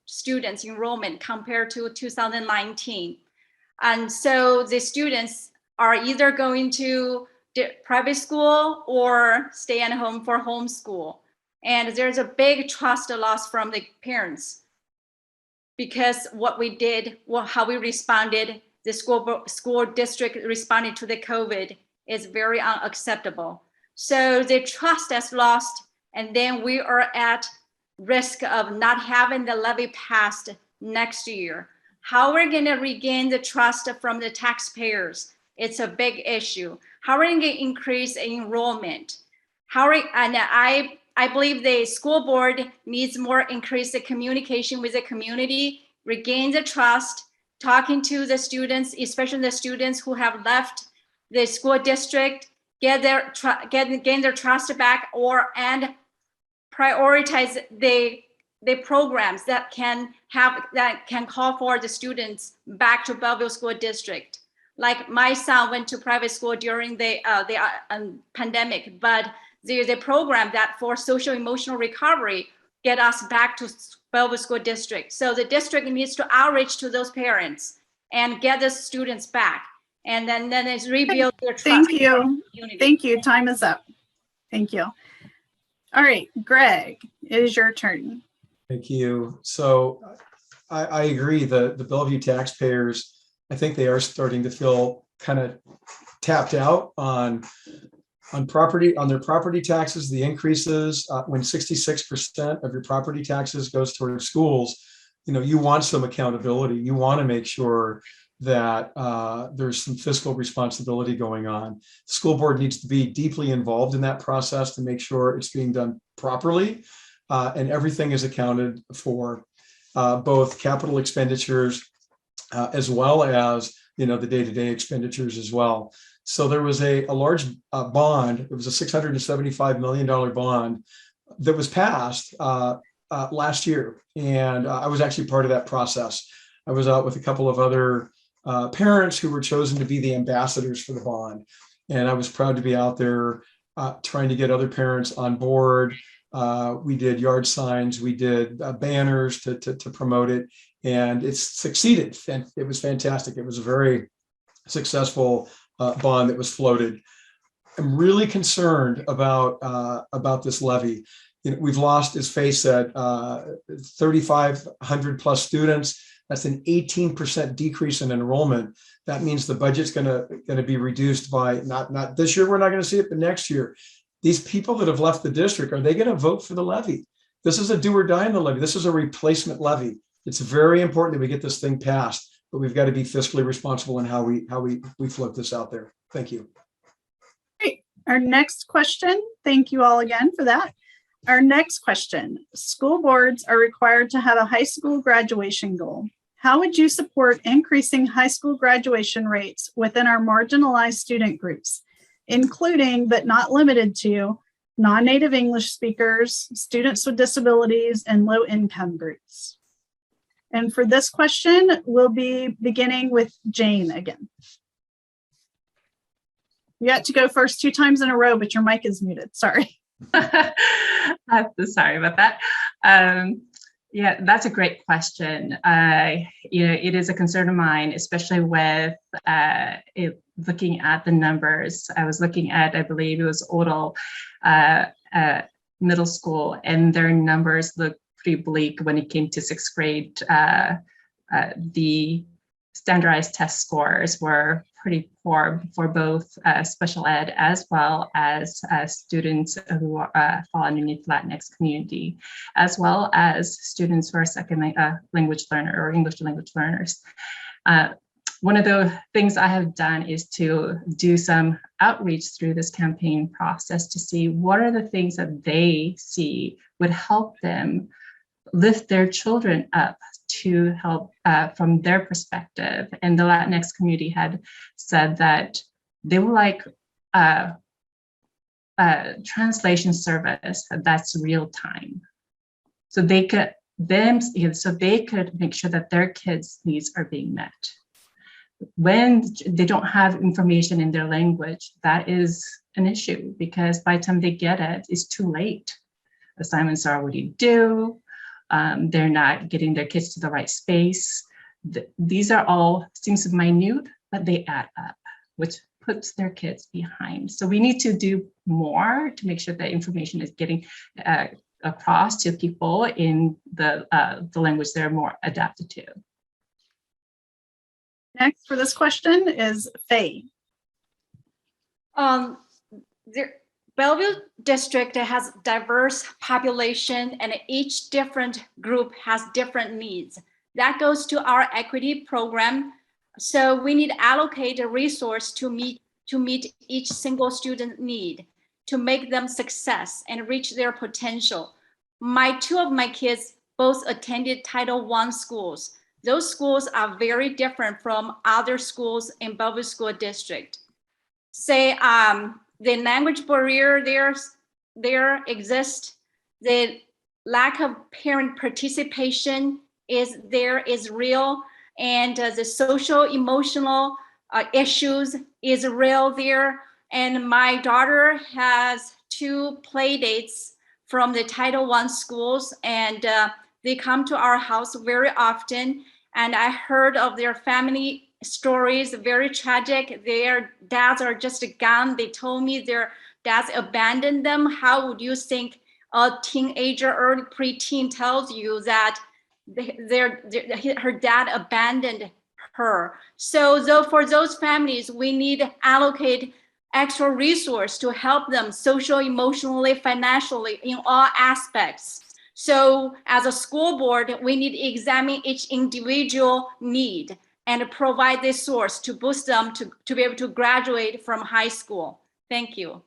students enrollment compared to 2019. And so the students are either going to private school or stay at home for homeschool. And there's a big trust loss from the parents because what we did, how we responded, the school district responded to the COVID is very unacceptable. So the trust is lost, and then we are at risk of not having the levy passed next year. How we're going to regain the trust from the taxpayers? It's a big issue. How are we going to increase enrollment? I believe the school board needs more increased communication with the community, regain the trust, talking to the students, especially the students who have left the school district, gain their trust back, and prioritize the programs that can call for the students back to Bellevue School District. Like my son went to private school during the pandemic, but there's a program that for social emotional recovery get us back to Bellevue School District. So the district needs to outreach to those parents and get the students back, and then it's rebuild their trust. Thank you. Thank you. Time is up. Thank you. All right, Greg, it is your turn. Thank you. So I agree. The Bellevue taxpayers, I think they are starting to feel kind of tapped out on their property taxes, the increases. When 66% of your property taxes goes towards schools, you want some accountability. You want to make sure that there's some fiscal responsibility going on. The school board needs to be deeply involved in that process to make sure it's being done properly, and everything is accounted for, both capital expenditures as well as the day-to-day expenditures as well. So there was a large bond. It was a $675 million bond that was passed last year, and I was actually part of that process. I was out with a couple of other parents who were chosen to be the ambassadors for the bond, and I was proud to be out there trying to get other parents on board. We did yard signs, we did banners to promote it, and it's succeeded. And it was fantastic. It was a very successful bond that was floated. I'm really concerned about this levy. We've lost, as Faye said, 3,500 plus students. That's an 18% decrease in enrollment. That means the budget's going to be reduced by not this year. We're not going to see it, but next year. These people that have left the district, are they going to vote for the levy? This is a do or die in the levy. This is a replacement levy. It's very important that we get this thing passed, but we've got to be fiscally responsible in how we float this out there. Thank you. Great. Our next question. Thank you all again for that. Our next question. School boards are required to have a high school graduation goal. How would you support increasing high school graduation rates within our marginalized student groups, including but not limited to non-native English speakers, students with disabilities, and low-income groups? And for this question, we'll be beginning with Jane again. You got to go first 2 times in a row, but your mic is muted. Sorry. Sorry about that. Yeah, that's a great question. It is a concern of mine, especially with looking at the numbers. I was looking at, I believe it was Odell Middle School, and their numbers look pretty bleak when it came to 6th grade. The standardized test scores were pretty poor for both special ed as well as students who fall underneath Latinx community, as well as students who are second language learner or English language learners. One of the things I have done is to do some outreach through this campaign process to see what are the things that they see would help them lift their children up to help from their perspective. And the Latinx community had said that they would like translation service that's real time. So they could make sure that their kids' needs are being met. When they don't have information in their language, that is an issue because by the time they get it, it's too late. Assignments are already due. They're not getting their kids to the right space. These are all things minute, but they add up, which puts their kids behind. So we need to do more to make sure that information is getting across to people in the language they're more adapted to. Next for this question is Faye. Bellevue district has diverse population and each different group has different needs. That goes to our equity program. So we need to allocate a resource to meet each single student need, to make them success and reach their potential. Two of my kids both attended Title I schools. Those schools are very different from other schools in Bellevue School District. Say the language barrier there exists. The lack of parent participation is real, and the social emotional issues is real there. And my daughter has 2 play dates from the Title I schools, and they come to our house very often. And I heard of their family stories, very tragic. Their dads are just gone. They told me their dads abandoned them. How would you think a teenager, early preteen tells you that her dad abandoned her? So for those families, we need to allocate extra resource to help them social, emotionally, financially, in all aspects. So as a school board, we need to examine each individual need and provide this source to boost them to be able to graduate from high school. Thank you.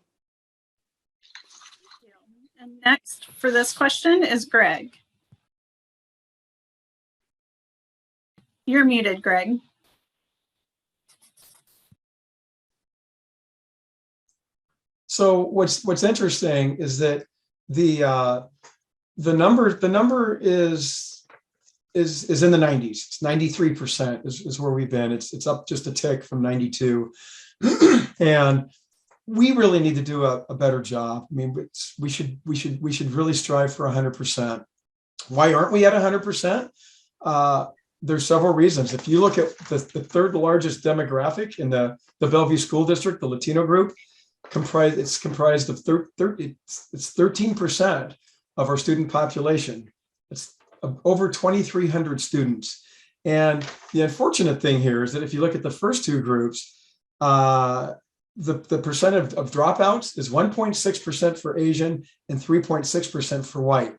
And next for this question is Greg. You're muted, Greg. So what's interesting is that the number is in the 90s. It's 93% is where we've been. It's up just a tick from 92, and we really need to do a better job. I mean, we should really strive for 100%. Why aren't we at 100%? There's several reasons. If you look at the third largest demographic in the Bellevue School District, the Latino group, it's comprised of 13% of our student population. It's over 2,300 students. And the unfortunate thing here is that if you look at the first 2 groups, the percent of dropouts is 1.6% for Asian and 3.6% for white.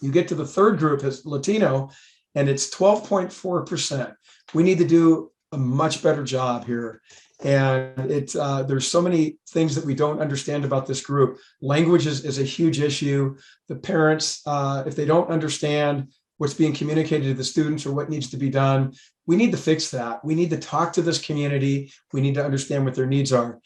You get to the third group as Latino, and it's 12.4%. We need to do a much better job here. And there's so many things that we don't understand about this group. Language is a huge issue. The parents, if they don't understand what's being communicated to the students or what needs to be done, we need to fix that. We need to talk to this community. We need to understand what their needs are.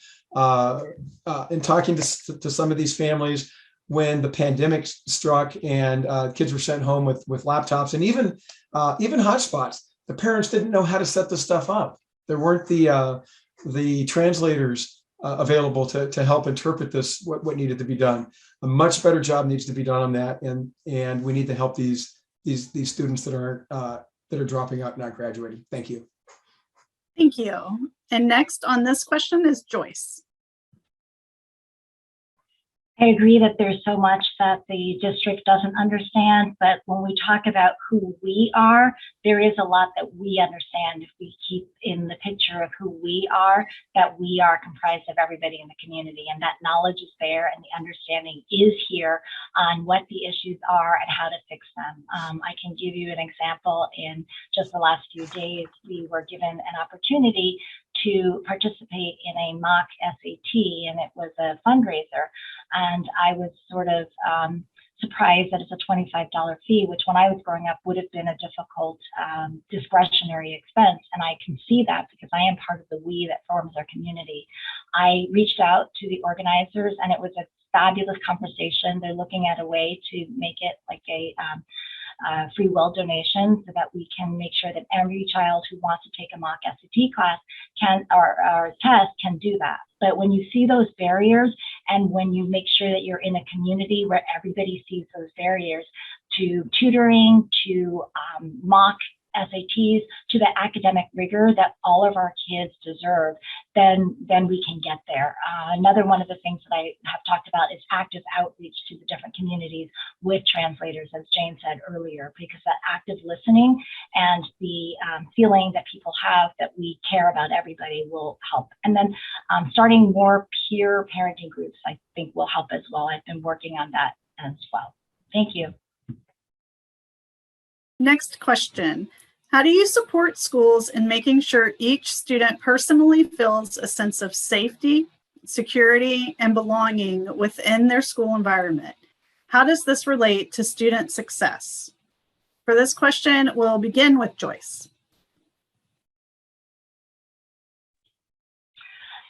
In talking to some of these families, when the pandemic struck and kids were sent home with laptops and even hotspots, the parents didn't know how to set this stuff up. There weren't the translators available to help interpret this, what needed to be done. A much better job needs to be done on that, and we need to help these students that are dropping out and not graduating. Thank you. Thank you. And next on this question is Joyce. I agree that there's so much that the district doesn't understand, but when we talk about who we are, there is a lot that we understand if we keep in the picture of who we are, that we are comprised of everybody in the community, and that knowledge is there and the understanding is here on what the issues are and how to fix them. I can give you an example. In just the last few days, we were given an opportunity to participate in a mock SAT, and it was a fundraiser. And I was sort of surprised that it's a $25 fee, which when I was growing up would have been a difficult discretionary expense. And I can see that because I am part of the we that forms our community. I reached out to the organizers, and it was a fabulous conversation. They're looking at a way to make it like a free will donation so that we can make sure that every child who wants to take a mock SAT class can, or test, can do that. But when you see those barriers, and when you make sure that you're in a community where everybody sees those barriers to tutoring, to mock SATs, to the academic rigor that all of our kids deserve, then we can get there. Another one of the things that I have talked about is active outreach to the different communities with translators, as Jane said earlier, because that active listening and the feeling that people have that we care about everybody will help. And then starting more peer parenting groups, I think, will help as well. I've been working on that as well. Thank you. Next question. How do you support schools in making sure each student personally feels a sense of safety, security, and belonging within their school environment? How does this relate to student success? For this question, we'll begin with Joyce.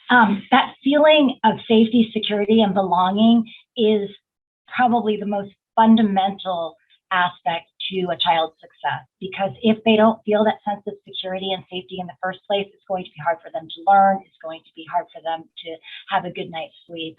That feeling of safety, security, and belonging is probably the most fundamental aspect to a child's success, because if they don't feel that sense of security and safety in the first place, it's going to be hard for them to learn. It's going to be hard for them to have a good night's sleep.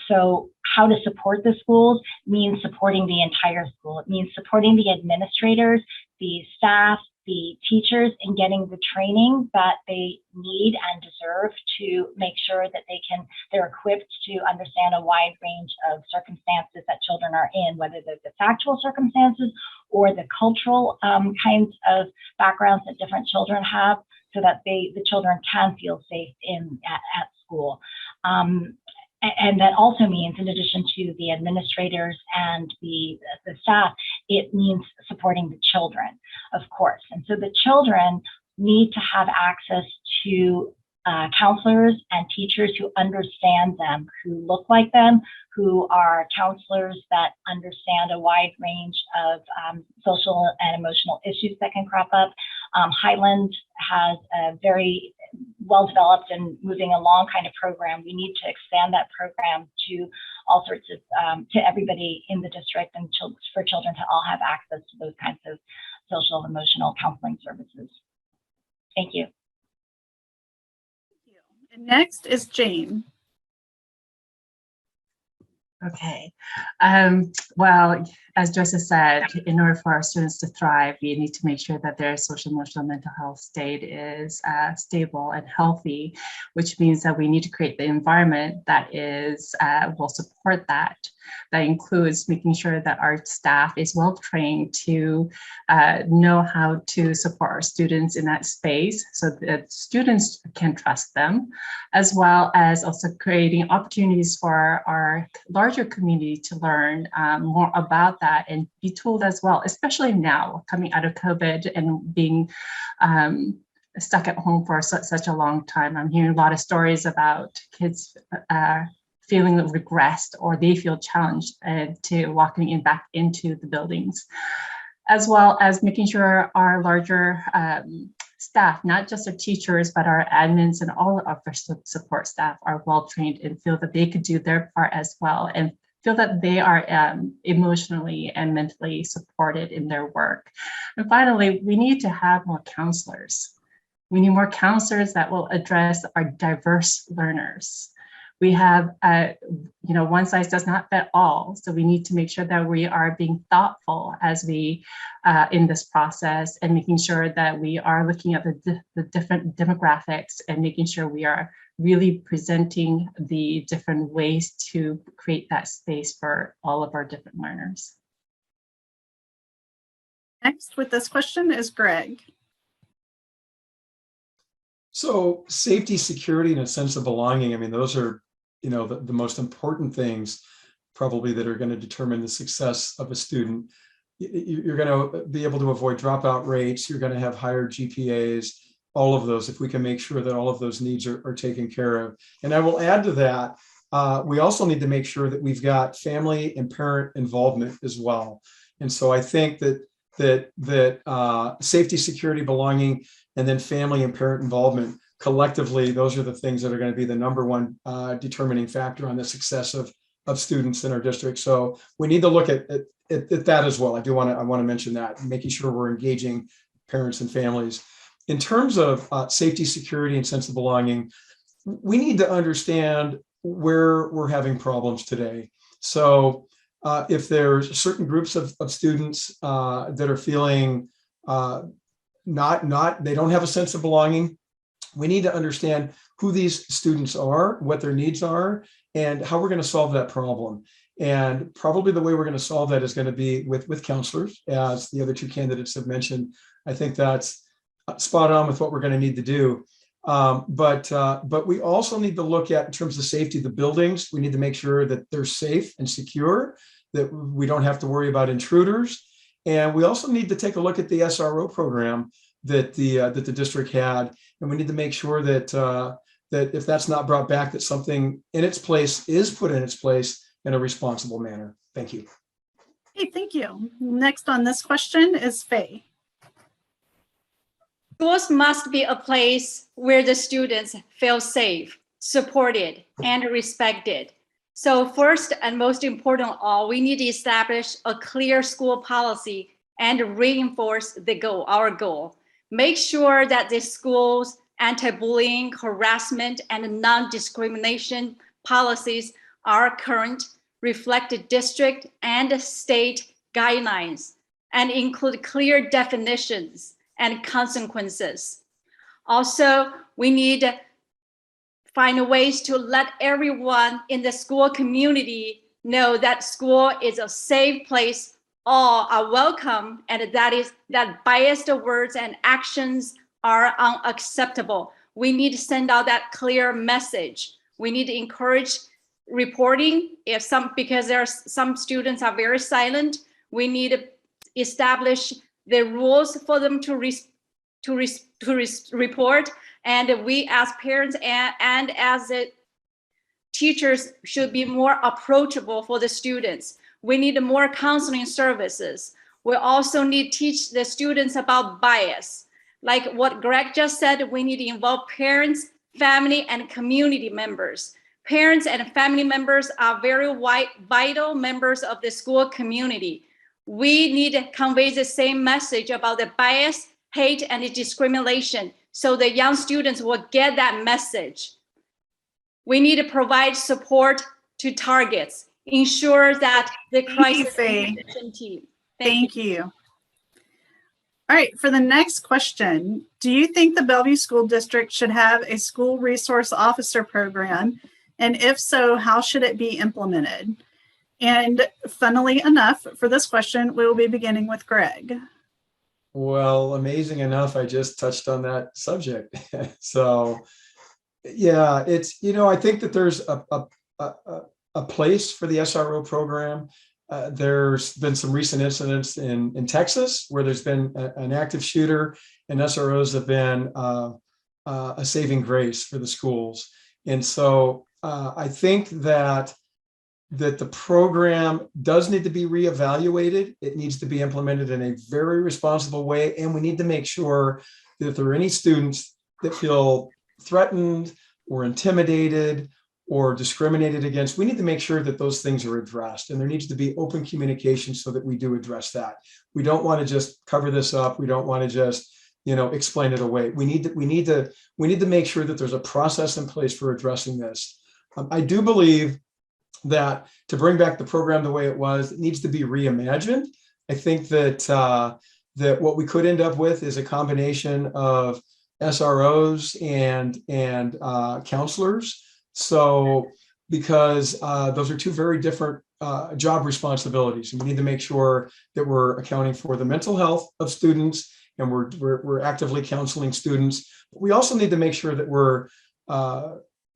So how to support the schools means supporting the entire school. It means supporting the administrators, the staff, the teachers in getting the training that they need and deserve to make sure that they're equipped to understand a wide range of circumstances that children are in, whether they're the factual circumstances or the cultural kinds of backgrounds that different children have, so that the children can feel safe at school. And that also means, in addition to the administrators and the staff, it means supporting the children, of course. And so the children need to have access to counselors and teachers who understand them, who look like them, who are counselors that understand a wide range of social and emotional issues that can crop up. Highland has a very well-developed and moving along kind of program. We need to expand that program to all sorts of, to everybody in the district, and for children to all have access to those kinds of social and emotional counseling services. Thank you. And next is Jane. Okay. Well, as Joseph said, in order for our students to thrive, we need to make sure that their social, emotional, mental health state is stable and healthy, which means that we need to create the environment that is will support that. That includes making sure that our staff is well trained to know how to support our students in that space so that students can trust them, as well as also creating opportunities for our larger community to learn more about that and be told as well, especially now coming out of COVID and being stuck at home for such a long time. I'm hearing a lot of stories about kids feeling regressed, or they feel challenged to walking back into the buildings, as well as making sure our larger staff, not just our teachers, but our admins and all of our support staff are well trained and feel that they could do their part as well, and feel that they are emotionally and mentally supported in their work. And finally, we need to have more counselors. We need more counselors that will address our diverse learners. We have, one size does not fit all. So we need to make sure that we are being thoughtful as we, in this process, and making sure that we are looking at the different demographics and making sure we are really presenting the different ways to create that space for all of our different learners. Next with this question is Greg. So safety, security, and a sense of belonging. I mean, those are, the most important things probably that are going to determine the success of a student. You're going to be able to avoid dropout rates. You're going to have higher GPAs, all of those, if we can make sure that all of those needs are taken care of. And I will add to that, we also need to make sure that we've got family and parent involvement as well. And so I think that safety, security, belonging, and then family and parent involvement, collectively, those are the things that are going to be the number one determining factor on the success of students in our district. So we need to look at that as well. I want to mention that, making sure we're engaging parents and families. In terms of safety, security, and sense of belonging, we need to understand where we're having problems today. So if there's certain groups of students that are feeling they don't have a sense of belonging, we need to understand who these students are, what their needs are, and how we're going to solve that problem. And probably the way we're going to solve that is going to be with counselors, as the other two candidates have mentioned. I think that's spot on with what we're going to need to do. But we also need to look at, in terms of safety, the buildings. We need to make sure that they're safe and secure, that we don't have to worry about intruders. And we also need to take a look at the SRO program that the district had, and we need to make sure that that if that's not brought back, that something in its place is put in its place in a responsible manner. Thank you. Hey, thank you. Next on this question is Faye. Schools must be a place where the students feel safe, supported, and respected. So first and most important of all, we need to establish a clear school policy and reinforce our goal. Make sure that the school's anti-bullying, harassment, and non-discrimination policies are current, reflect the district and state guidelines, and include clear definitions and consequences. Also, we need to find ways to let everyone in the school community know that school is a safe place. All are welcome, and that biased words and actions are unacceptable. We need to send out that clear message. We need to encourage reporting because there are some students are very silent. We need to establish the rules for them to report, and we as parents and as teachers should be more approachable for the students. We need more counseling services. We also need to teach the students about bias. Like what Greg just said, we need to involve parents, family, and community members. Parents and family members are very vital members of the school community. We need to convey the same message about the bias, hate, and discrimination so the young students will get that message. We need to provide support to targets, ensure that the crisis intervention team. Thank you. All right, for the next question, do you think the Bellevue School District should have a school resource officer program? And if so, how should it be implemented? And funnily enough, for this question, we will be beginning with Greg. Well, amazing enough, I just touched on that subject. So, yeah, it's, I think that there's a place for the SRO program. There's been some recent incidents in Texas where there's been an active shooter, and SROs have been a saving grace for the schools. And so I think that the program does need to be reevaluated. It needs to be implemented in a very responsible way. And we need to make sure that if there are any students that feel threatened or intimidated or discriminated against, we need to make sure that those things are addressed. And there needs to be open communication so that we do address that. We don't want to just cover this up. We don't want to just, explain it away. We need to make sure that there's a process in place for addressing this. I do believe that to bring back the program the way it was, it needs to be reimagined. I think that what we could end up with is a combination of SROs and counselors. So, because those are two very different job responsibilities, and we need to make sure that we're accounting for the mental health of students, and we're actively counseling students. But we also need to make sure that we're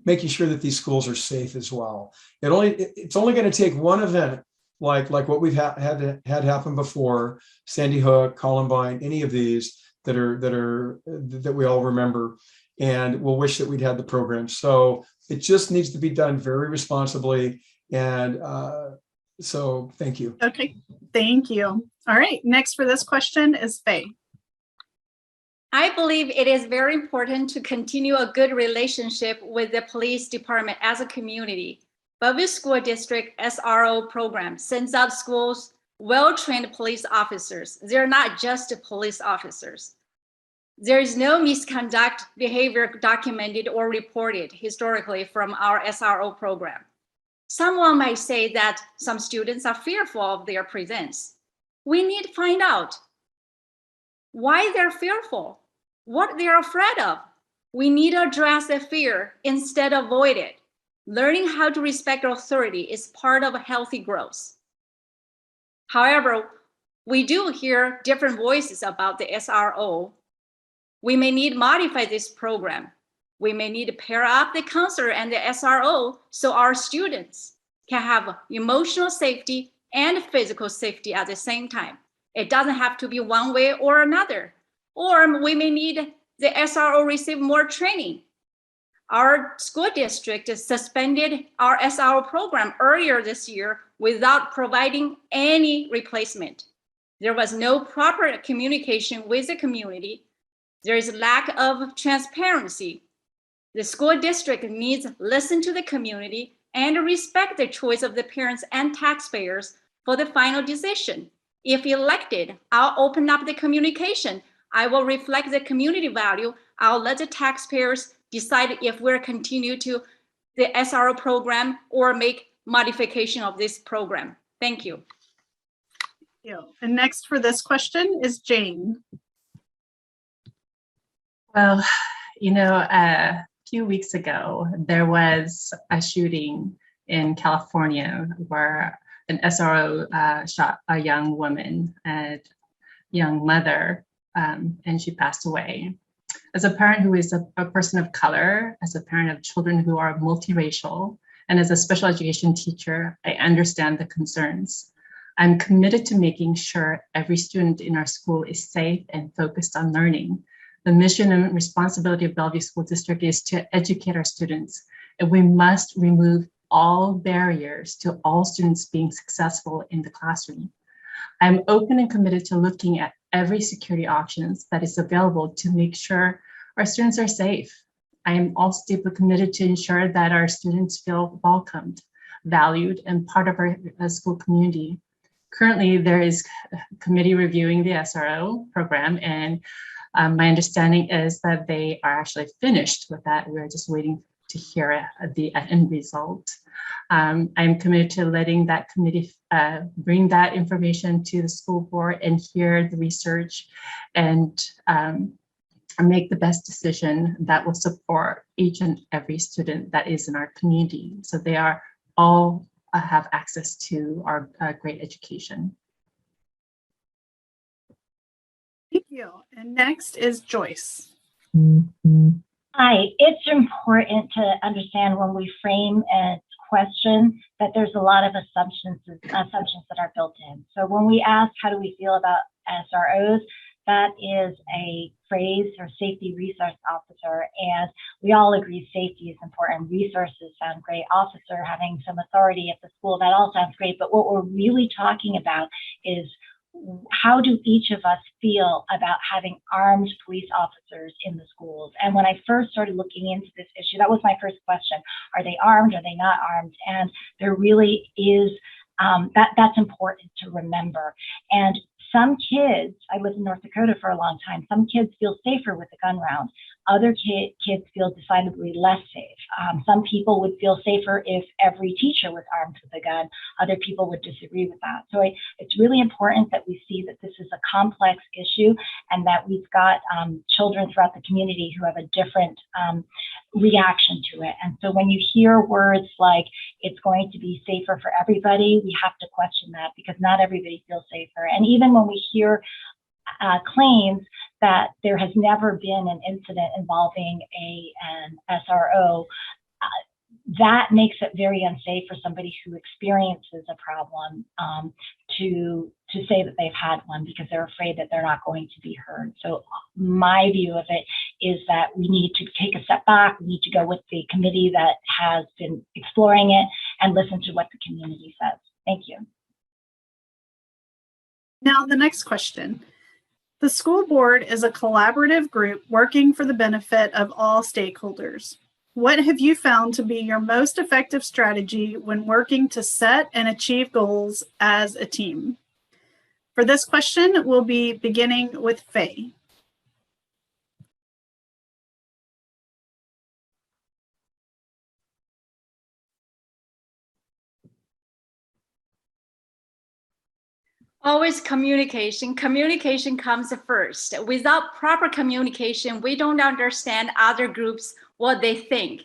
making sure that these schools are safe as well. It's only going to take one event like what we've had happen before, Sandy Hook, Columbine, any of these that we all remember, and we'll wish that we'd had the program. So it just needs to be done very responsibly. And so thank you. Okay, thank you. All right, next for this question is Faye. I believe it is very important to continue a good relationship with the police department as a community. Bellevue School District SRO program sends out schools well-trained police officers. They're not just police officers. There is no misconduct behavior documented or reported historically from our SRO program. Someone might say that some students are fearful of their presence. We need to find out why they're fearful, what they're afraid of. We need to address the fear instead of avoid it. Learning how to respect authority is part of a healthy growth. However, we do hear different voices about the SRO. We may need to modify this program. We may need to pair up the counselor and the SRO so our students can have emotional safety and physical safety at the same time. It doesn't have to be one way or another. Or we may need the SRO receive more training. Our school district suspended our SRO program earlier this year without providing any replacement. There was no proper communication with the community. There is lack of transparency. The school district needs to listen to the community and respect the choice of the parents and taxpayers for the final decision. If elected, I'll open up the communication. I will reflect the community value. I'll let the taxpayers decide if we're continue to the SRO program or make modification of this program. Thank you. Thank you. And next for this question is Jane. Well, a few weeks ago, there was a shooting in California where an SRO shot a young woman, a young mother, and she passed away. As a parent who is a person of color, as a parent of children who are multiracial, and as a special education teacher, I understand the concerns. I'm committed to making sure every student in our school is safe and focused on learning. The mission and responsibility of Bellevue School District is to educate our students, and we must remove all barriers to all students being successful in the classroom. I'm open and committed to looking at every security options that is available to make sure our students are safe. I am also deeply committed to ensure that our students feel welcomed, valued, and part of our school community. Currently, there is a committee reviewing the SRO program, and my understanding is that they are actually finished with that. We're just waiting to hear the end result. I'm committed to letting that committee bring that information to the school board and hear the research and make the best decision that will support each and every student that is in our community. So they are all have access to our great education. Thank you. And next is Joyce. Hi, it's important to understand when we frame a question that there's a lot of assumptions that are built in. So when we ask, how do we feel about SROs? That is a phrase or safety resource officer, and we all agree safety is important. Resources sound great. Officer having some authority at the school, that all sounds great. But what we're really talking about is how do each of us feel about having armed police officers in the schools? And when I first started looking into this issue, that was my first question. Are they armed? Are they not armed? And there really is, that's important to remember. And some kids, I lived in North Dakota for a long time, some kids feel safer with a gun round. Other kids feel decidedly less safe. Some people would feel safer if every teacher was armed with a gun. Other people would disagree with that. So it's really important that we see that this is a complex issue and that we've got children throughout the community who have a different reaction to it. And so when you hear words like it's going to be safer for everybody, we have to question that because not everybody feels safer. And even when we hear claims that there has never been an incident involving an SRO, that makes it very unsafe for somebody who experiences a problem to say that they've had one, because they're afraid that they're not going to be heard. So my view of it is that we need to take a step back. We need to go with the committee that has been exploring it and listen to what the community says. Thank you. Now, the next question. The school board is a collaborative group working for the benefit of all stakeholders. What have you found to be your most effective strategy when working to set and achieve goals as a team? For this question, we'll be beginning with Faye. Always communication. Communication comes first. Without proper communication, we don't understand other groups, what they think.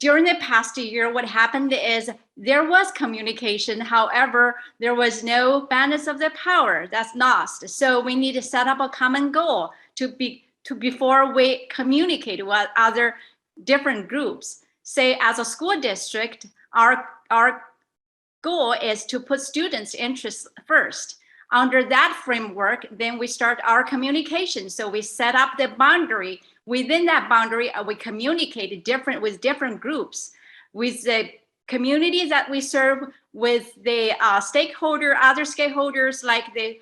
During the past year, what happened is there was communication. However, there was no balance of the power. That's lost. So we need to set up a common goal before we communicate with other different groups. Say, as a school district, our goal is to put students' interests first. Under that framework, then we start our communication. So we set up the boundary. Within that boundary, we communicate with different groups, with the communities that we serve, with the other stakeholders like the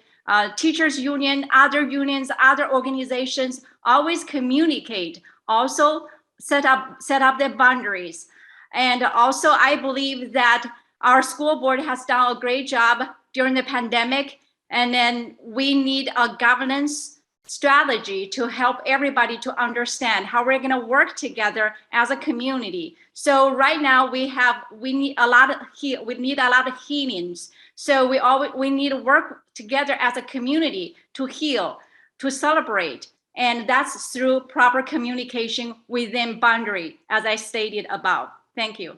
teachers union, other unions, other organizations. Always communicate. Also set up the boundaries. And also, I believe that our school board has done a great job during the pandemic, and then we need a governance strategy to help everybody to understand how we're going to work together as a community. So right now we need a lot of healings. So we need to work together as a community to heal, to celebrate, and that's through proper communication within boundary, as I stated above. Thank you.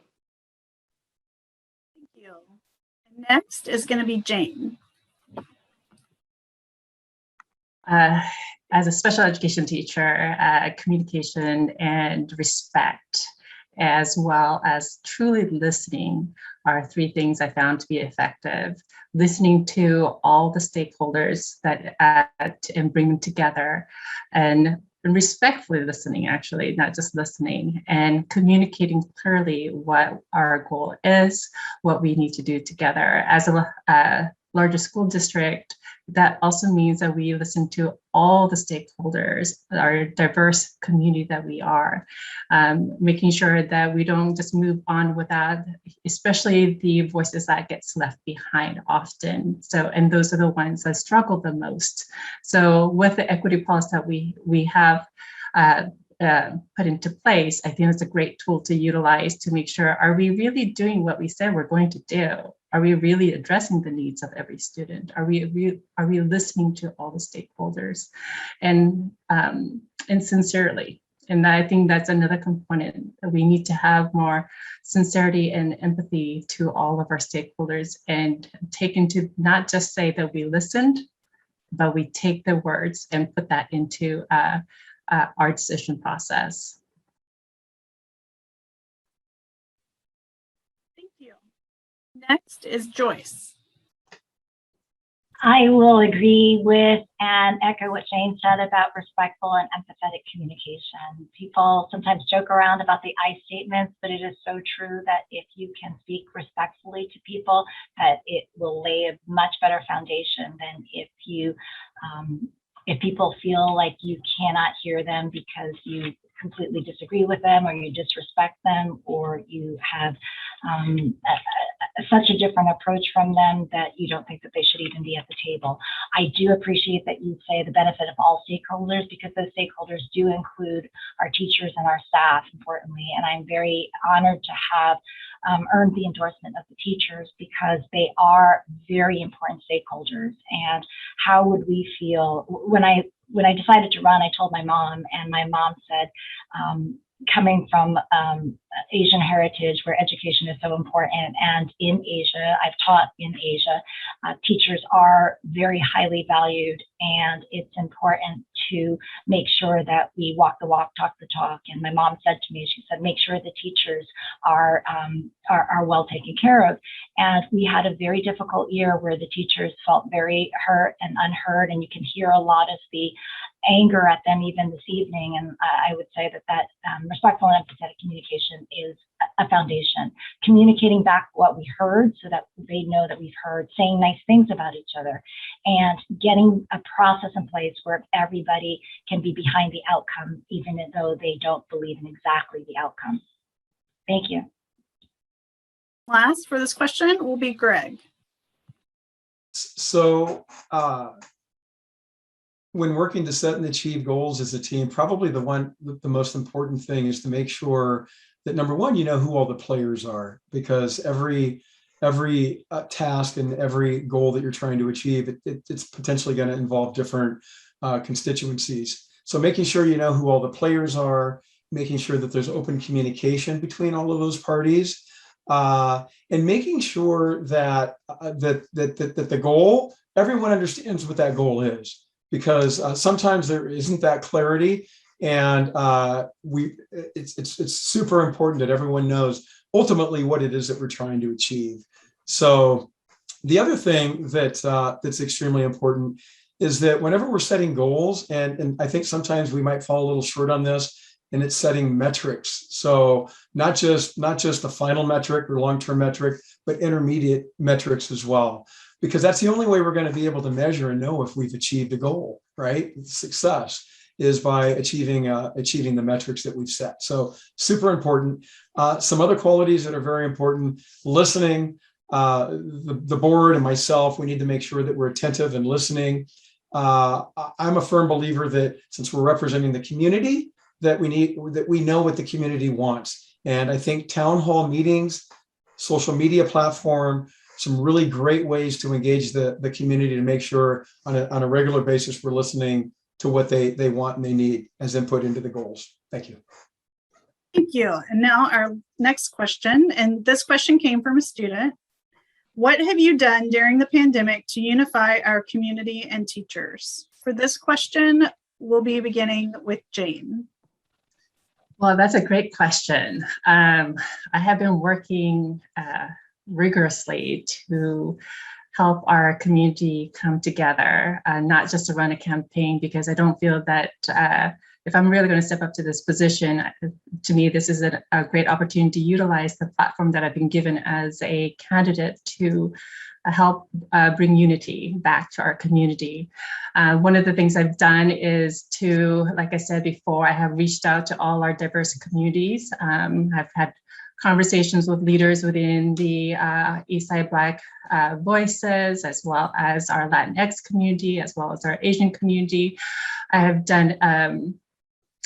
Next is going to be Jane. As a special education teacher, communication and respect, as well as truly listening, are three things I found to be effective. Listening to all the stakeholders and bring them together, and respectfully listening, actually, not just listening, and communicating clearly what our goal is, what we need to do together. As a larger school district, that also means that we listen to all the stakeholders, our diverse community that we are, making sure that we don't just move on without, especially the voices that gets left behind often. So, and those are the ones that struggle the most. So with the equity policy that we have put into place, I think it's a great tool to utilize to make sure, are we really doing what we said we're going to do? Are we really addressing the needs of every student? Are we listening to all the stakeholders and sincerely? And I think that's another component, that we need to have more sincerity and empathy to all of our stakeholders, and take into, not just say that we listened, but we take the words and put that into our decision process. Thank you. Next is Joyce. I will agree with and echo what Jane said about respectful and empathetic communication. People sometimes joke around about the I statements, but it is so true that if you can speak respectfully to people, that it will lay a much better foundation than if people feel like you cannot hear them because you completely disagree with them, or you disrespect them, or you have such a different approach from them that you don't think that they should even be at the table. I do appreciate that you say the benefit of all stakeholders, because those stakeholders do include our teachers and our staff, importantly. And I'm very honored to have earned the endorsement of the teachers, because they are very important stakeholders. And how would we feel when I decided to run? I told my mom, and my mom said, coming from Asian heritage where education is so important. And in Asia, I've taught in Asia, teachers are very highly valued, and it's important to make sure that we walk the walk, talk the talk. And my mom said to me, she said, make sure the teachers are well taken care of. And we had a very difficult year where the teachers felt very hurt and unheard, and you can hear a lot of the anger at them even this evening. And I would say that respectful and empathetic communication is a foundation. Communicating back what we heard so that they know that we've heard, saying nice things about each other, and getting a process in place where everybody can be behind the outcome, even though they don't believe in exactly the outcome. Thank you. Last for this question will be Greg. So when working to set and achieve goals as a team, probably the most important thing is to make sure that, number one, you know who all the players are, because every task and every goal that you're trying to achieve, it's potentially going to involve different constituencies. So making sure you know who all the players are, making sure that there's open communication between all of those parties, and making sure that the goal, everyone understands what that goal is. Because sometimes there isn't that clarity, and it's super important that everyone knows ultimately what it is that we're trying to achieve. So the other thing that's extremely important is that whenever we're setting goals, and I think sometimes we might fall a little short on this, and it's setting metrics. So not just the final metric or long-term metric, but intermediate metrics as well. Because that's the only way we're going to be able to measure and know if we've achieved a goal, right? Success is by achieving the metrics that we've set. So super important. Some other qualities that are very important: listening. The board and myself, we need to make sure that we're attentive and listening. I'm a firm believer that since we're representing the community, that we know what the community wants. And I think town hall meetings, social media platform, some really great ways to engage the community to make sure on a regular basis we're listening to what they want and they need as input into the goals. Thank you. Thank you. And now our next question, and this question came from a student. What have you done during the pandemic to unify our community and teachers? For this question, we'll be beginning with Jane. Well, that's a great question. I have been working rigorously to help our community come together, not just to run a campaign, because I don't feel that if I'm really going to step up to this position, to me, this is a great opportunity to utilize the platform that I've been given as a candidate to help bring unity back to our community. One of the things I've done is to, like I said before, I have reached out to all our diverse communities. I've had conversations with leaders within the Eastside Black Voices, as well as our Latinx community, as well as our Asian community. I have done,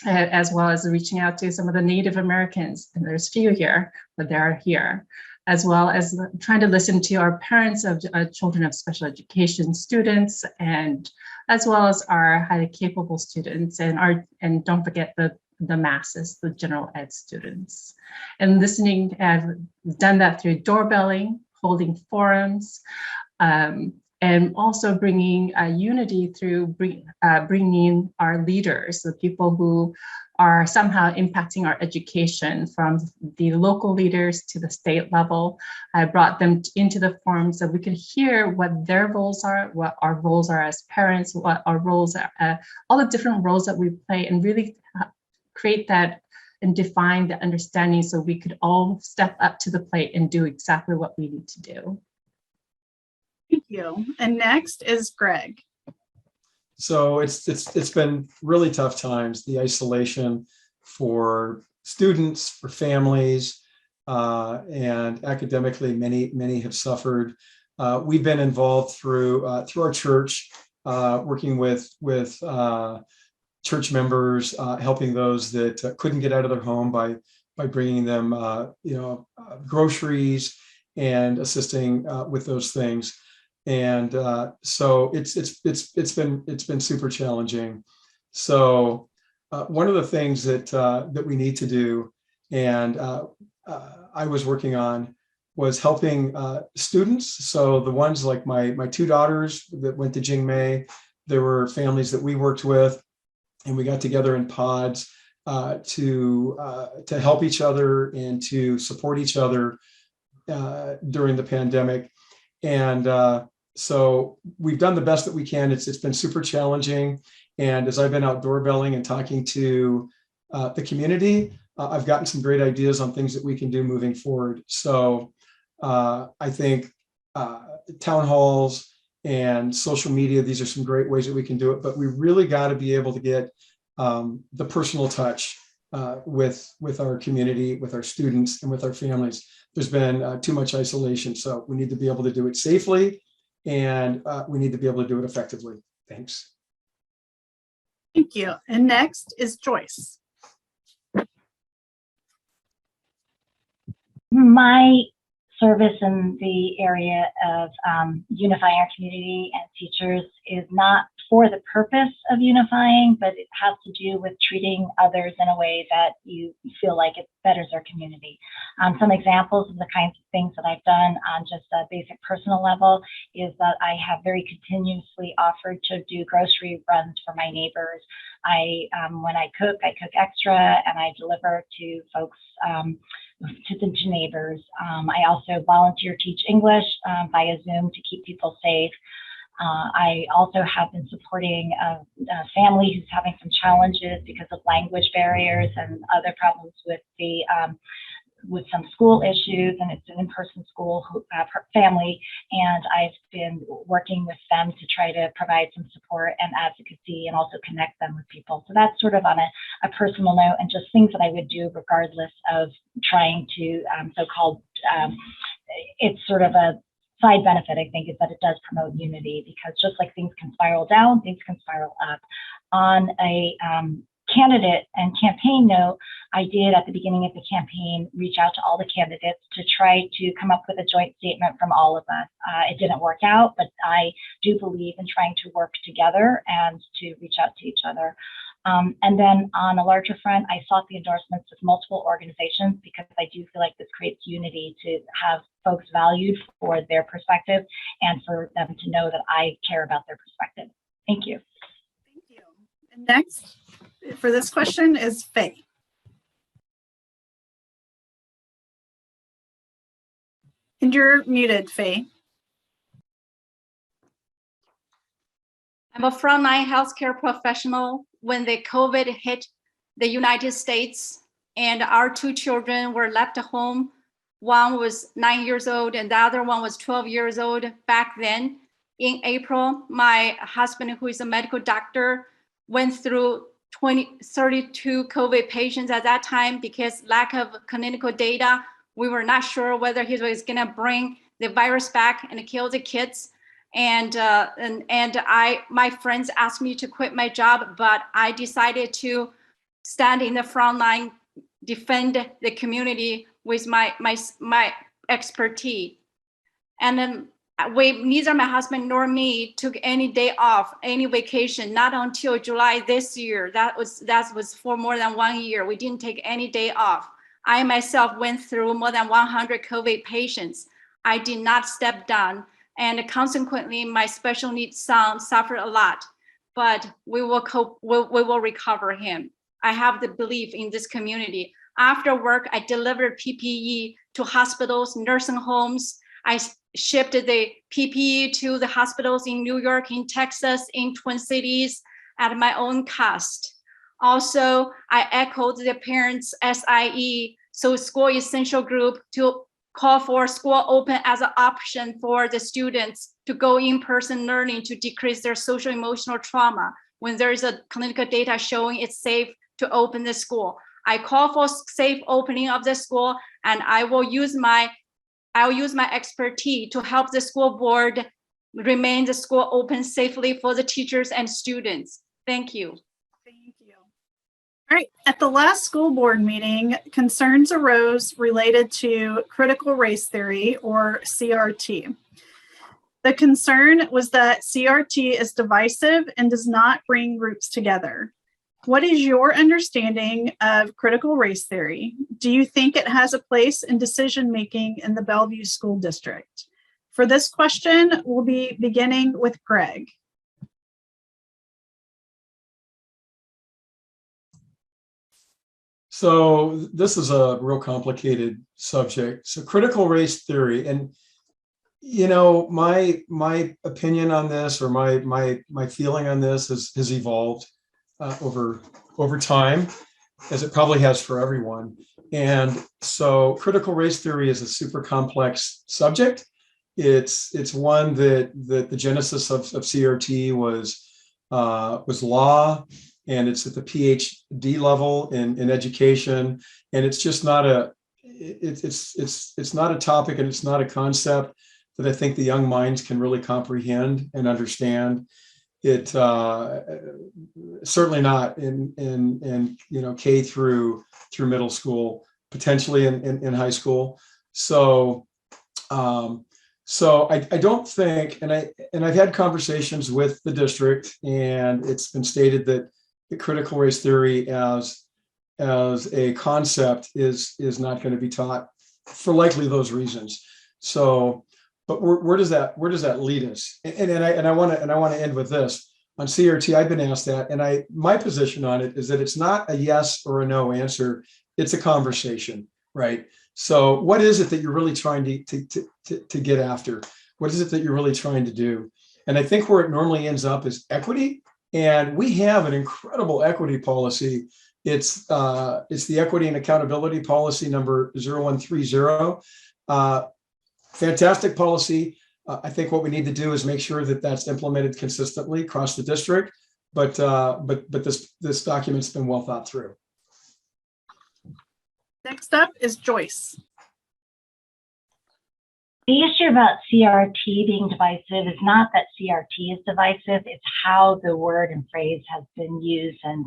as well as reaching out to some of the Native Americans, and there's few here, but they are here, as well as trying to listen to our parents of children of special education students, and as well as our highly capable students, and don't forget the masses, the general ed students. And listening, I've done that through doorbelling, holding forums, and also bringing unity through bringing our leaders, the people who are somehow impacting our education, from the local leaders to the state level. I brought them into the forums so we could hear what their roles are, what our roles are as parents, what our roles are, all the different roles that we play, and really create that and define the understanding so we could all step up to the plate and do exactly what we need to do. Thank you. And next is Greg. So it's been really tough times, the isolation for students, for families, and academically, many have suffered. We've been involved through our church, working with church members, helping those that couldn't get out of their home by bringing them groceries and assisting with those things. And so it's been super challenging. So one of the things that we need to do, and I was working on was helping students. So the ones like my two daughters that went to Jingmei, there were families that we worked with, and we got together in pods to help each other and to support each other during the pandemic. And so we've done the best that we can. It's been super challenging. And as I've been out doorbelling and talking to the community, I've gotten some great ideas on things that we can do moving forward. So I think town halls and social media, these are some great ways that we can do it, but we really got to be able to get the personal touch with our community, with our students, and with our families. There's been too much isolation, so we need to be able to do it safely, and we need to be able to do it effectively. Thanks. Thank you. And next is Joyce. My service in the area of unifying our community and teachers is not for the purpose of unifying, but it has to do with treating others in a way that you feel like it betters our community. Some examples of the kinds of things that I've done on just a basic personal level is that I have very continuously offered to do grocery runs for my neighbors. When I cook extra and I deliver to folks, to neighbors. I also volunteer teach English via Zoom to keep people safe. I also have been supporting a family who's having some challenges because of language barriers and other problems with some school issues, and it's an in-person school family, and I've been working with them to try to provide some support and advocacy and also connect them with people. So that's sort of on a personal note, and just things that I would do regardless of trying to so-called, it's sort of a side benefit, I think, is that it does promote unity, because just like things can spiral down, things can spiral up. On a candidate and campaign note, I did at the beginning of the campaign reach out to all the candidates to try to come up with a joint statement from all of us. It didn't work out, but I do believe in trying to work together and to reach out to each other. And then on a larger front, I sought the endorsements of multiple organizations because I do feel like this creates unity to have folks valued for their perspective and for them to know that I care about their perspective. Thank you. Thank you. And next for this question is Faye. And you're muted, Faye. I'm a frontline healthcare professional when the COVID hit the United States and our two children were left at home. One was 9 years old and the other one was 12 years old back then. In April, my husband, who is a medical doctor, went through 32 COVID patients at that time because lack of clinical data. We were not sure whether he was gonna bring the virus back and kill the kids. And my friends asked me to quit my job, but I decided to stand in the front line, defend the community with my expertise. And then neither my husband nor me took any day off, any vacation, not until July this year. That was for more than 1 year. We didn't take any day off. I myself went through more than 100 COVID patients. I did not step down. And consequently, my special needs son suffered a lot, but we will cope, we will recover him. I have the belief in this community. After work, I delivered PPE to hospitals, nursing homes. I shipped the PPE to the hospitals in New York, in Texas, in Twin Cities at my own cost. Also, I echoed the parents' SIE, so school essential group, to call for school open as an option for the students to go in-person learning to decrease their social emotional trauma when there is a clinical data showing it's safe to open the school. I call for safe opening of the school, and I'll use my expertise to help the school board remain the school open safely for the teachers and students. Thank you. Thank you. All right, at the last school board meeting, concerns arose related to critical race theory, or CRT. The concern was that CRT is divisive and does not bring groups together. What is your understanding of critical race theory? Do you think it has a place in decision-making in the Bellevue School District? For this question, we'll be beginning with Greg. So this is a real complicated subject. So critical race theory, and my opinion on this, or my feeling on this has evolved over time, as it probably has for everyone. And so critical race theory is a super complex subject. It's one that the genesis of CRT was law, and it's at the PhD level in education. And it's just not it's not a topic, and it's not a concept that I think the young minds can really comprehend and understand. It certainly not in K through middle school, potentially in high school. So I don't think, and I've had conversations with the district, and it's been stated that the critical race theory as a concept is not going to be taught for likely those reasons. So, but where does that lead us? And I want to end with this. On CRT, I've been asked that, and my position on it is that it's not a yes or a no answer. It's a conversation, right? So what is it that you're really trying to get after? What is it that you're really trying to do? And I think where it normally ends up is equity. And we have an incredible equity policy. It's the Equity and Accountability Policy number 0130. Fantastic policy. I think what we need to do is make sure that that's implemented consistently across the district. But this document's been well thought through. Next up is Joyce. The issue about CRT being divisive is not that CRT is divisive, it's how the word and phrase has been used and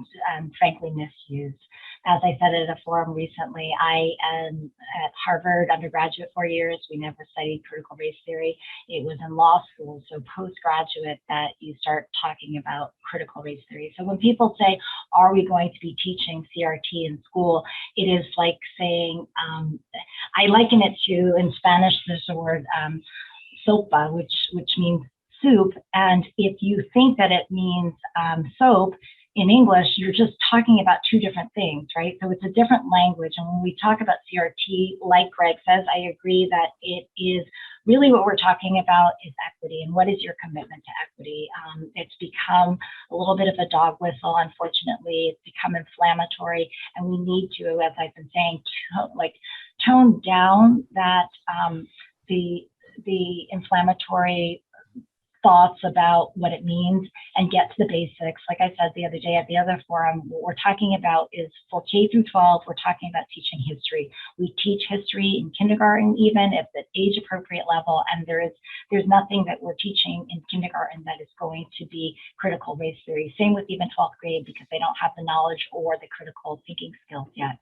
frankly misused. As I said at a forum recently, I am at Harvard undergraduate 4 years. We never studied critical race theory. It was in law school, so postgraduate, that you start talking about critical race theory. So when people say, are we going to be teaching CRT in school? It is like saying, I liken it to, in Spanish, there's a word, sopa, which means soup. And if you think that it means soap, in English, you're just talking about two different things, right? So it's a different language. And when we talk about CRT, like Greg says, I agree that it is really what we're talking about is equity. And what is your commitment to equity? It's become a little bit of a dog whistle, unfortunately. It's become inflammatory. And we need to, as I've been saying, tone down that the inflammatory thoughts about what it means and get to the basics. Like I said the other day at the other forum, what we're talking about is for K through 12, we're talking about teaching history. We teach history in kindergarten, even at the age appropriate level, and there's nothing that we're teaching in kindergarten that is going to be critical race theory. Same with even 12th grade, because they don't have the knowledge or the critical thinking skills yet.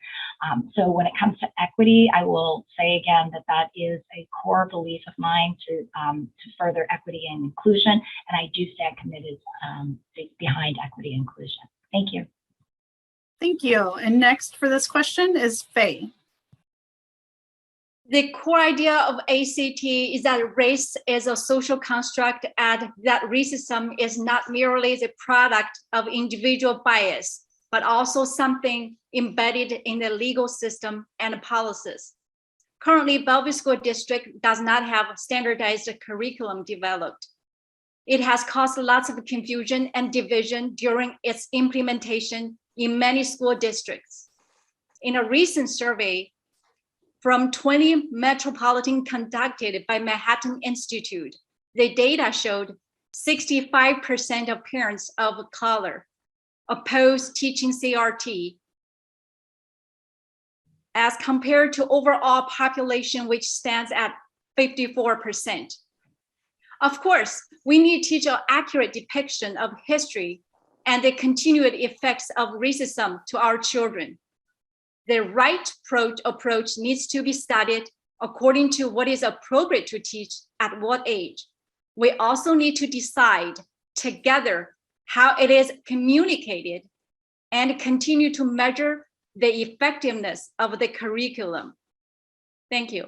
So when it comes to equity, I will say again that is a core belief of mine to further equity and inclusion. And I do stand committed behind equity and inclusion. Thank you. Thank you. And next for this question is Faye. The core idea of ACT is that race is a social construct and that racism is not merely the product of individual bias, but also something embedded in the legal system and policies. Currently, Bellevue School District does not have a standardized curriculum developed. It has caused lots of confusion and division during its implementation in many school districts. In a recent survey from 20 metropolitan conducted by Manhattan Institute, the data showed 65% of parents of color oppose teaching CRT as compared to overall population, which stands at 54%. Of course, we need to teach an accurate depiction of history and the continued effects of racism to our children. The right approach needs to be studied according to what is appropriate to teach at what age. We also need to decide together how it is communicated and continue to measure the effectiveness of the curriculum. Thank you.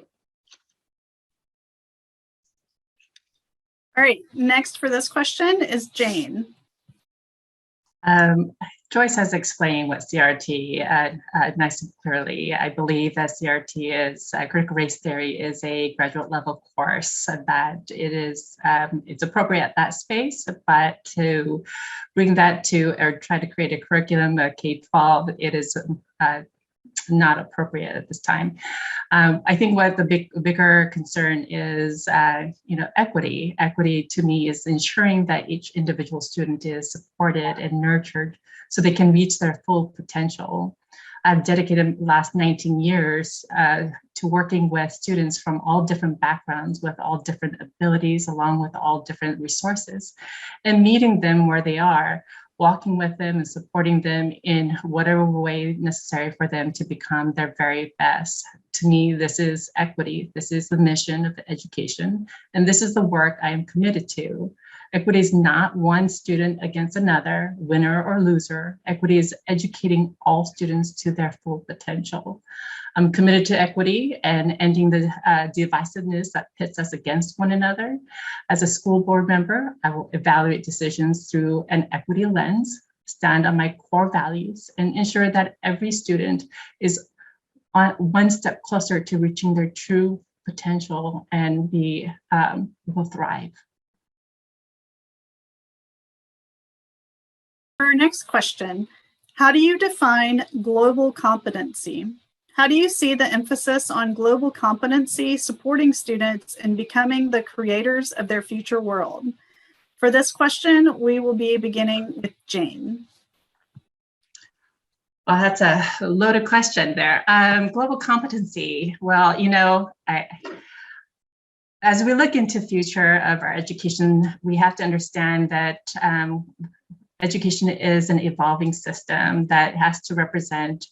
All right, next for this question is Jane. Joyce has explained what CRT nice and clearly. I believe that CRT is critical race theory is a graduate level course, that it is it's appropriate at that space, but to bring that to or try to create a curriculum, a K-12, it is not appropriate at this time. I think what the bigger concern is, equity. Equity to me is ensuring that each individual student is supported and nurtured so they can reach their full potential. I've dedicated the last 19 years to working with students from all different backgrounds, with all different abilities, along with all different resources, and meeting them where they are, walking with them and supporting them in whatever way necessary for them to become their very best. To me, this is equity. This is the mission of education, and this is the work I am committed to. Equity is not one student against another, winner or loser. Equity is educating all students to their full potential. I'm committed to equity and ending the divisiveness that pits us against one another. As a school board member, I will evaluate decisions through an equity lens, stand on my core values, and ensure that every student is one step closer to reaching their true potential and will thrive. For our next question, how do you define global competency? How do you see the emphasis on global competency supporting students in becoming the creators of their future world? For this question, we will be beginning with Jane. Well, that's a loaded question there. Global competency. Well, as we look into the future of our education, we have to understand that education is an evolving system that has to represent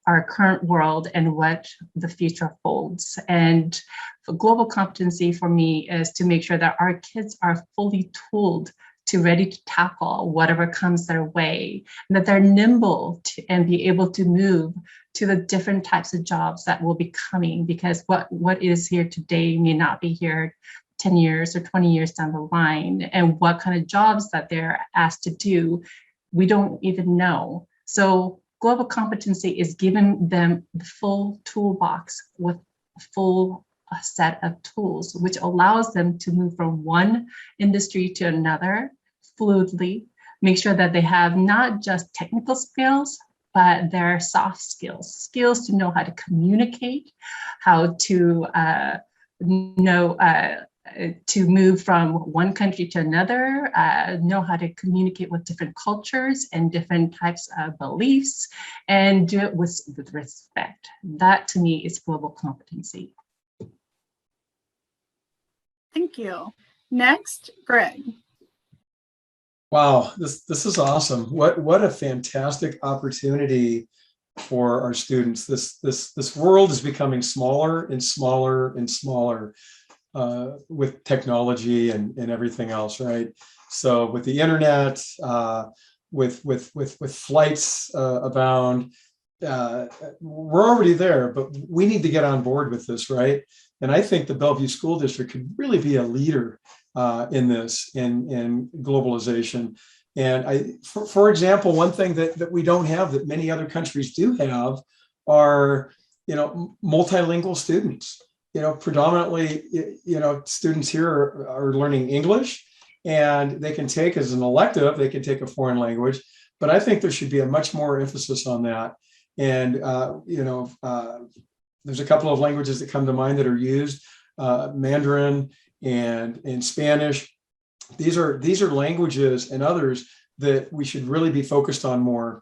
our current world and what the future holds. And for global competency for me is to make sure that our kids are fully tooled to ready to tackle whatever comes their way, and that they're nimble and be able to move to the different types of jobs that will be coming, because what is here today may not be here 10 years or 20 years down the line, and what kind of jobs that they're asked to do, we don't even know. So global competency is giving them the full toolbox with a full set of tools, which allows them to move from one industry to another fluidly, make sure that they have not just technical skills, but their soft skills to know how to communicate, how to to move from one country to another, know how to communicate with different cultures and different types of beliefs, and do it with respect. That to me is global competency. Thank you. Next, Greg. Wow, this is awesome. What a fantastic opportunity for our students. This world is becoming smaller and smaller and smaller with technology and everything else, right? So with the internet, with flights abound, we're already there, but we need to get on board with this, right? And I think the Bellevue School District could really be a leader in this, in globalization. And for example, one thing that we don't have that many other countries do have are, multilingual students. Predominantly, students here are learning English, and they can take as an elective, they can take a foreign language, but I think there should be a much more emphasis on that. And, there's a couple of languages that come to mind that are used, Mandarin and Spanish. These are languages and others that we should really be focused on more.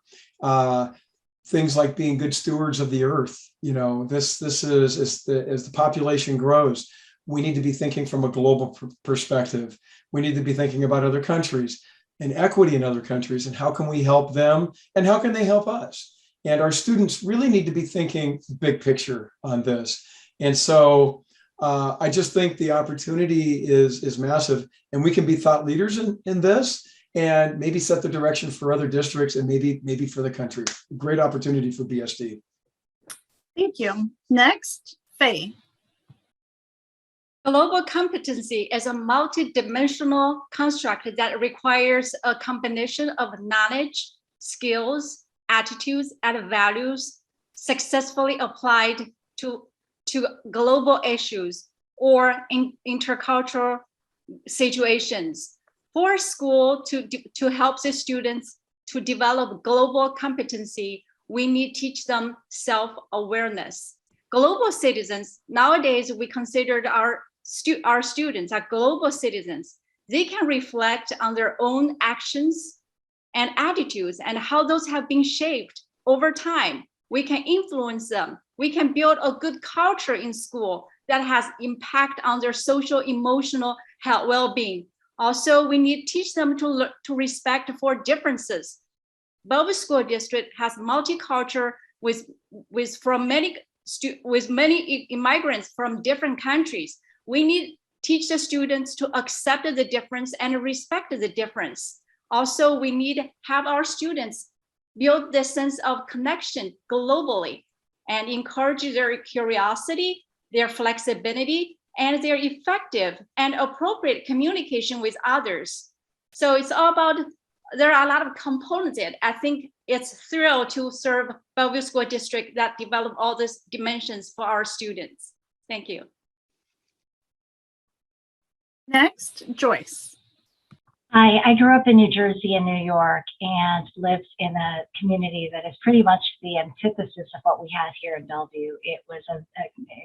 Things like being good stewards of the earth. This is as the population grows, we need to be thinking from a global perspective. We need to be thinking about other countries and equity in other countries, and how can we help them and how can they help us? And our students really need to be thinking big picture on this. And so I just think the opportunity is massive, and we can be thought leaders in this. and maybe set the direction for other districts and maybe for the country. Great opportunity for BSD. Thank you. Next, Faye. Global competency is a multidimensional construct that requires a combination of knowledge, skills, attitudes, and values successfully applied to global issues or intercultural situations. For school to help the students to develop global competency, we need to teach them self-awareness. Global citizens, nowadays we considered our students are global citizens. They can reflect on their own actions and attitudes and how those have been shaped over time. We can influence them. We can build a good culture in school that has impact on their social, emotional health, well-being. Also, we need to teach them to respect for differences. Bellevue School District has multicultural with many immigrants from different countries. We need to teach the students to accept the difference and respect the difference. Also, we need to have our students build this sense of connection globally and encourage their curiosity, their flexibility, and their effective and appropriate communication with others. So it's all about, there are a lot of components in it. I think it's thrilled to serve Bellevue School District that develop all these dimensions for our students. Thank you. Next, Joyce. Hi, I grew up in New Jersey and New York and lived in a community that is pretty much the antithesis of what we had here in Bellevue. It was an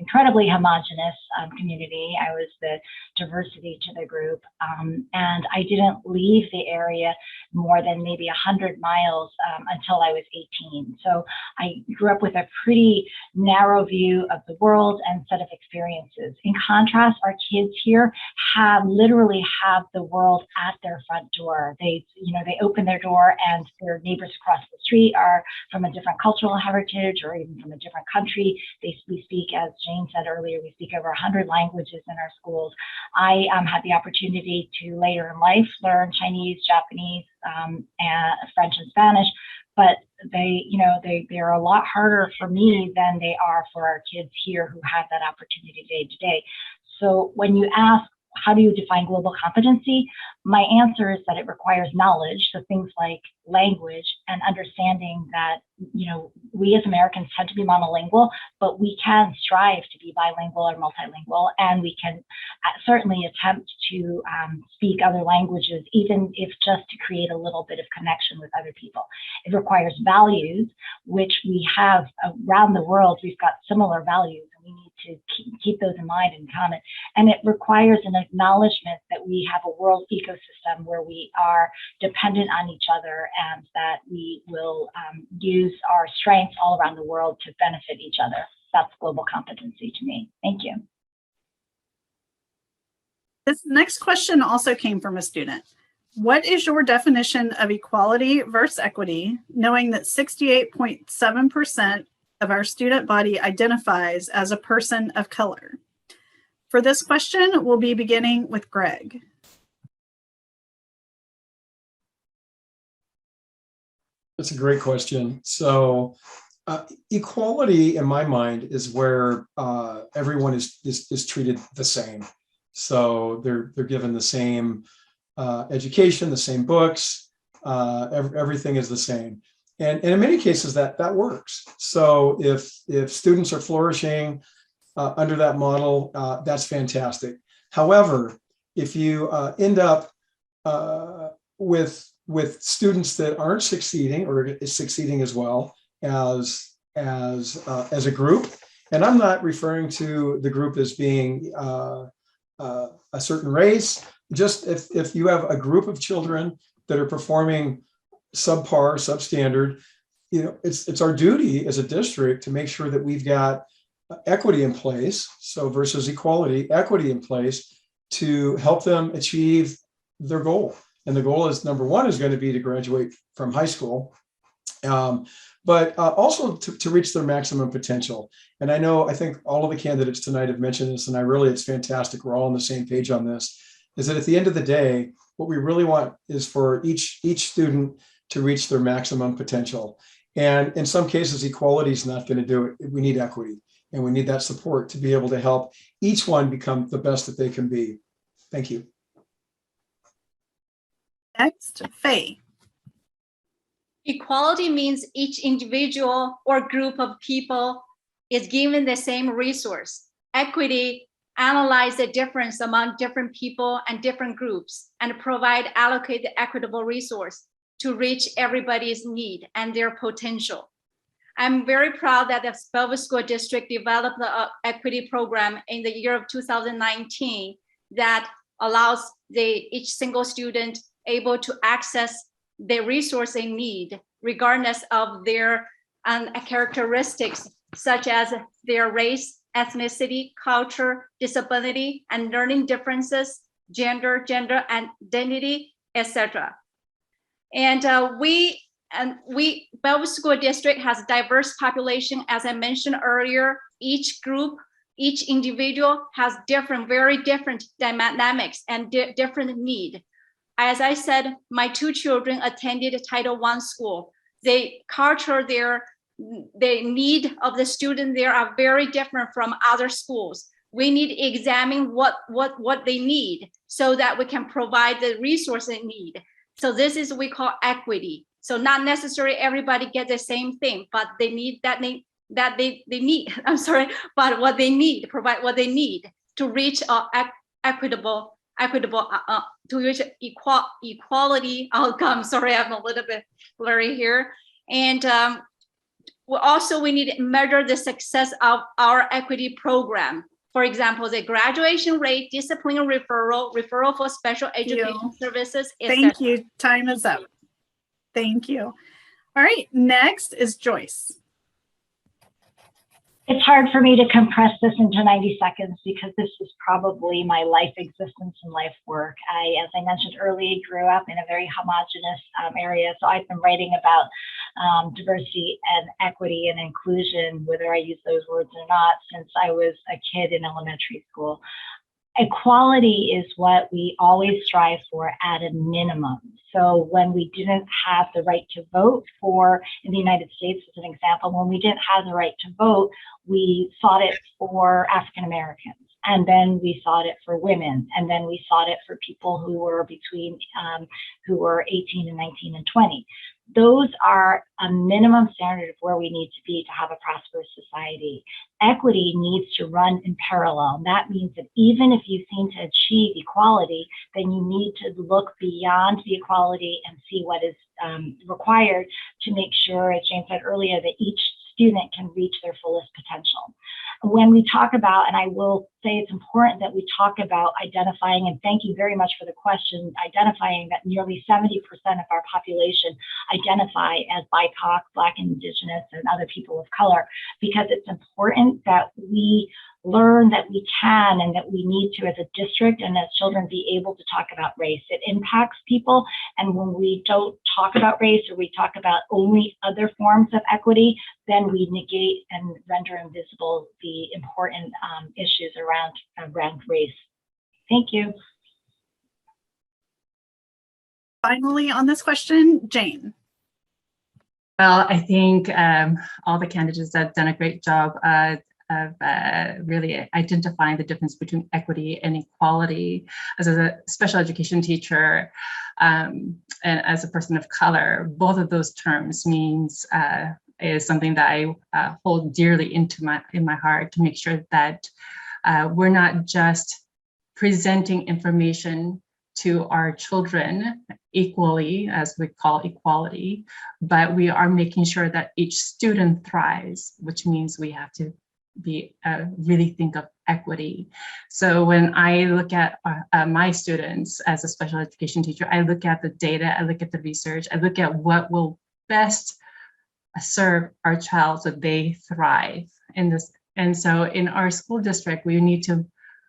incredibly homogenous community. I was the diversity to the group, and I didn't leave the area more than maybe 100 miles until I was 18. So I grew up with a pretty narrow view of the world and set of experiences. In contrast, our kids here literally have the world at their front door. They open their door and their neighbors across the street are from a different cultural heritage or even from a different country. We speak, as Jane said earlier, we speak over 100 languages in our schools. I had the opportunity to later in life learn Chinese, Japanese, and French and Spanish, but they're a lot harder for me than they are for our kids here who have that opportunity day to day. So when you ask, how do you define global competency? My answer is that it requires knowledge. So things like language and understanding that, we as Americans tend to be monolingual, but we can strive to be bilingual or multilingual, and we can certainly attempt to speak other languages, even if just to create a little bit of connection with other people. It requires values, which we have around the world. We've got similar values. We need to keep those in mind and common. And it requires an acknowledgement that we have a world ecosystem where we are dependent on each other and that we will use our strengths all around the world to benefit each other. That's global competency to me. Thank you. This next question also came from a student. What is your definition of equality versus equity, knowing that 68.7% of our student body identifies as a person of color? For this question, we'll be beginning with Greg. That's a great question. So equality in my mind is where everyone is treated the same. So they're given the same education, the same books, everything is the same. And in many cases that works. So if students are flourishing under that model, that's fantastic. However, if you end up with students that aren't succeeding or is succeeding as well as a group, and I'm not referring to the group as being a certain race, just if you have a group of children that are performing subpar, substandard, it's our duty as a district to make sure that we've got equity in place. So versus equality, equity in place to help them achieve their goal. And the goal is, number one, is going to be to graduate from high school, but also to reach their maximum potential. And I think all of the candidates tonight have mentioned this, and it's fantastic. We're all on the same page on this, is that at the end of the day, What we really want is for each student to reach their maximum potential. And in some cases, equality is not going to do it. We need equity, and we need that support to be able to help each one become the best that they can be. Thank you. Next, Faye. Equality means each individual or group of people is given the same resource. Equity analyze the difference among different people and different groups and allocate the equitable resource to reach everybody's need and their potential. I'm very proud that the Bellevue School District developed the equity program in the year of 2019 that allows each single student able to access the resource they need, regardless of their characteristics, such as their race, ethnicity, culture, disability, and learning differences, gender identity, etc. And Bellevue School District has a diverse population. As I mentioned earlier, each group, each individual has very different dynamics and different need. As I said, my two children attended Title I school. The need of the student there are very different from other schools. We need to examine what they need so that we can provide the resource they need. So this is what we call equity. So not necessarily everybody get the same thing, but they need but what they need, provide what they need to reach equitable to reach equality outcome. Sorry, I'm a little bit blurry here. And we need to measure the success of our equity program. For example, the graduation rate, discipline referral for special education services. Thank you. Time is up. Thank you. All right, next is Joyce. It's hard for me to compress this into 90 seconds because this is probably my life existence and life work. As I mentioned earlier, grew up in a very homogenous area. So I've been writing about diversity and equity and inclusion, whether I use those words or not, since I was a kid in elementary school. Equality is what we always strive for at a minimum. So when we didn't have the right to vote in the United States, as an example, when we didn't have the right to vote, we sought it for African Americans. And then we sought it for women. And then we sought it for people who were who were 18 and 19 and 20. Those are a minimum standard of where we need to be to have a prosperous society. Equity needs to run in parallel. And that means that even if you seem to achieve equality, then you need to look beyond the equality and see what is required to make sure, as Jane said earlier, that each student can reach their fullest potential. When we talk about, and I will say it's important that we talk about identifying, and thank you very much for the question, identifying that nearly 70% of our population identify as BIPOC, Black, Indigenous, and other people of color, because it's important that we learn that we can and that we need to, as a district and as children, be able to talk about race. It impacts people, and when we don't talk about race or we talk about only other forms of equity, then we negate and render invisible the important issues around race. Thank you. Finally, on this question, Jane. Well, I think all the candidates have done a great job of really identifying the difference between equity and equality. As a special education teacher and as a person of color, both of those terms is something that I hold dearly in my heart, to make sure that we're not just presenting information to our children equally, as we call equality, but we are making sure that each student thrives, which means we have to really think of equity. So when I look at my students as a special education teacher, I look at the data, I look at the research, I look at what will best serve our child so they thrive in this. And so in our school district, we need to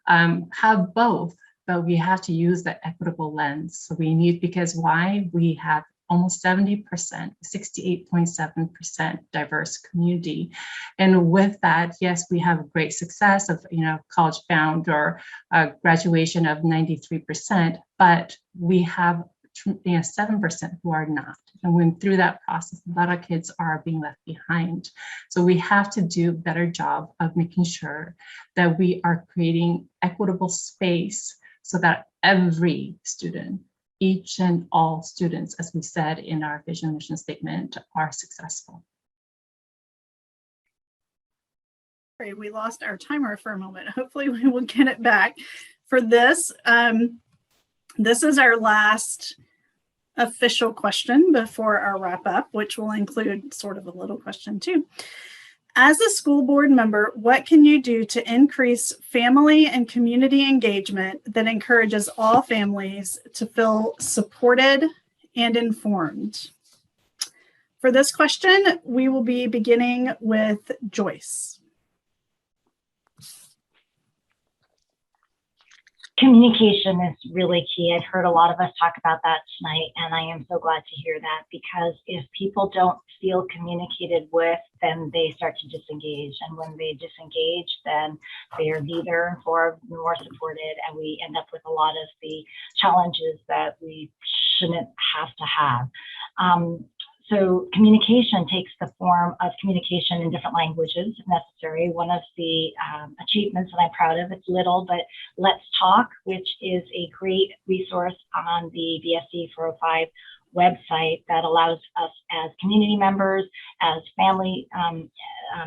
have both, but we have to use the equitable lens. So we need, because why? We have almost 70%, 68.7% diverse community. And with that, yes, we have great success of, college bound or graduation of 93%, but we have 7% who are not. And when through that process, a lot of kids are being left behind. So we have to do a better job of making sure that we are creating equitable space so that every student, each and all students, as we said in our vision mission statement, are successful. Great, we lost our timer for a moment. Hopefully we will get it back. For this, this is our last official question before our wrap up, which will include sort of a little question too. As a school board member, what can you do to increase family and community engagement that encourages all families to feel supported and informed? For this question, we will be beginning with Joyce. Communication is really key. I've heard a lot of us talk about that tonight, and I am so glad to hear that, because if people don't feel communicated with, then they start to disengage. And when they disengage, then they are neither informed nor supported, and we end up with a lot of the challenges that we shouldn't have to have. So communication takes the form of communication in different languages if necessary. One of the achievements that I'm proud of, it's little, but Let's Talk, which is a great resource on the VSD 405 website that allows us as community members, as family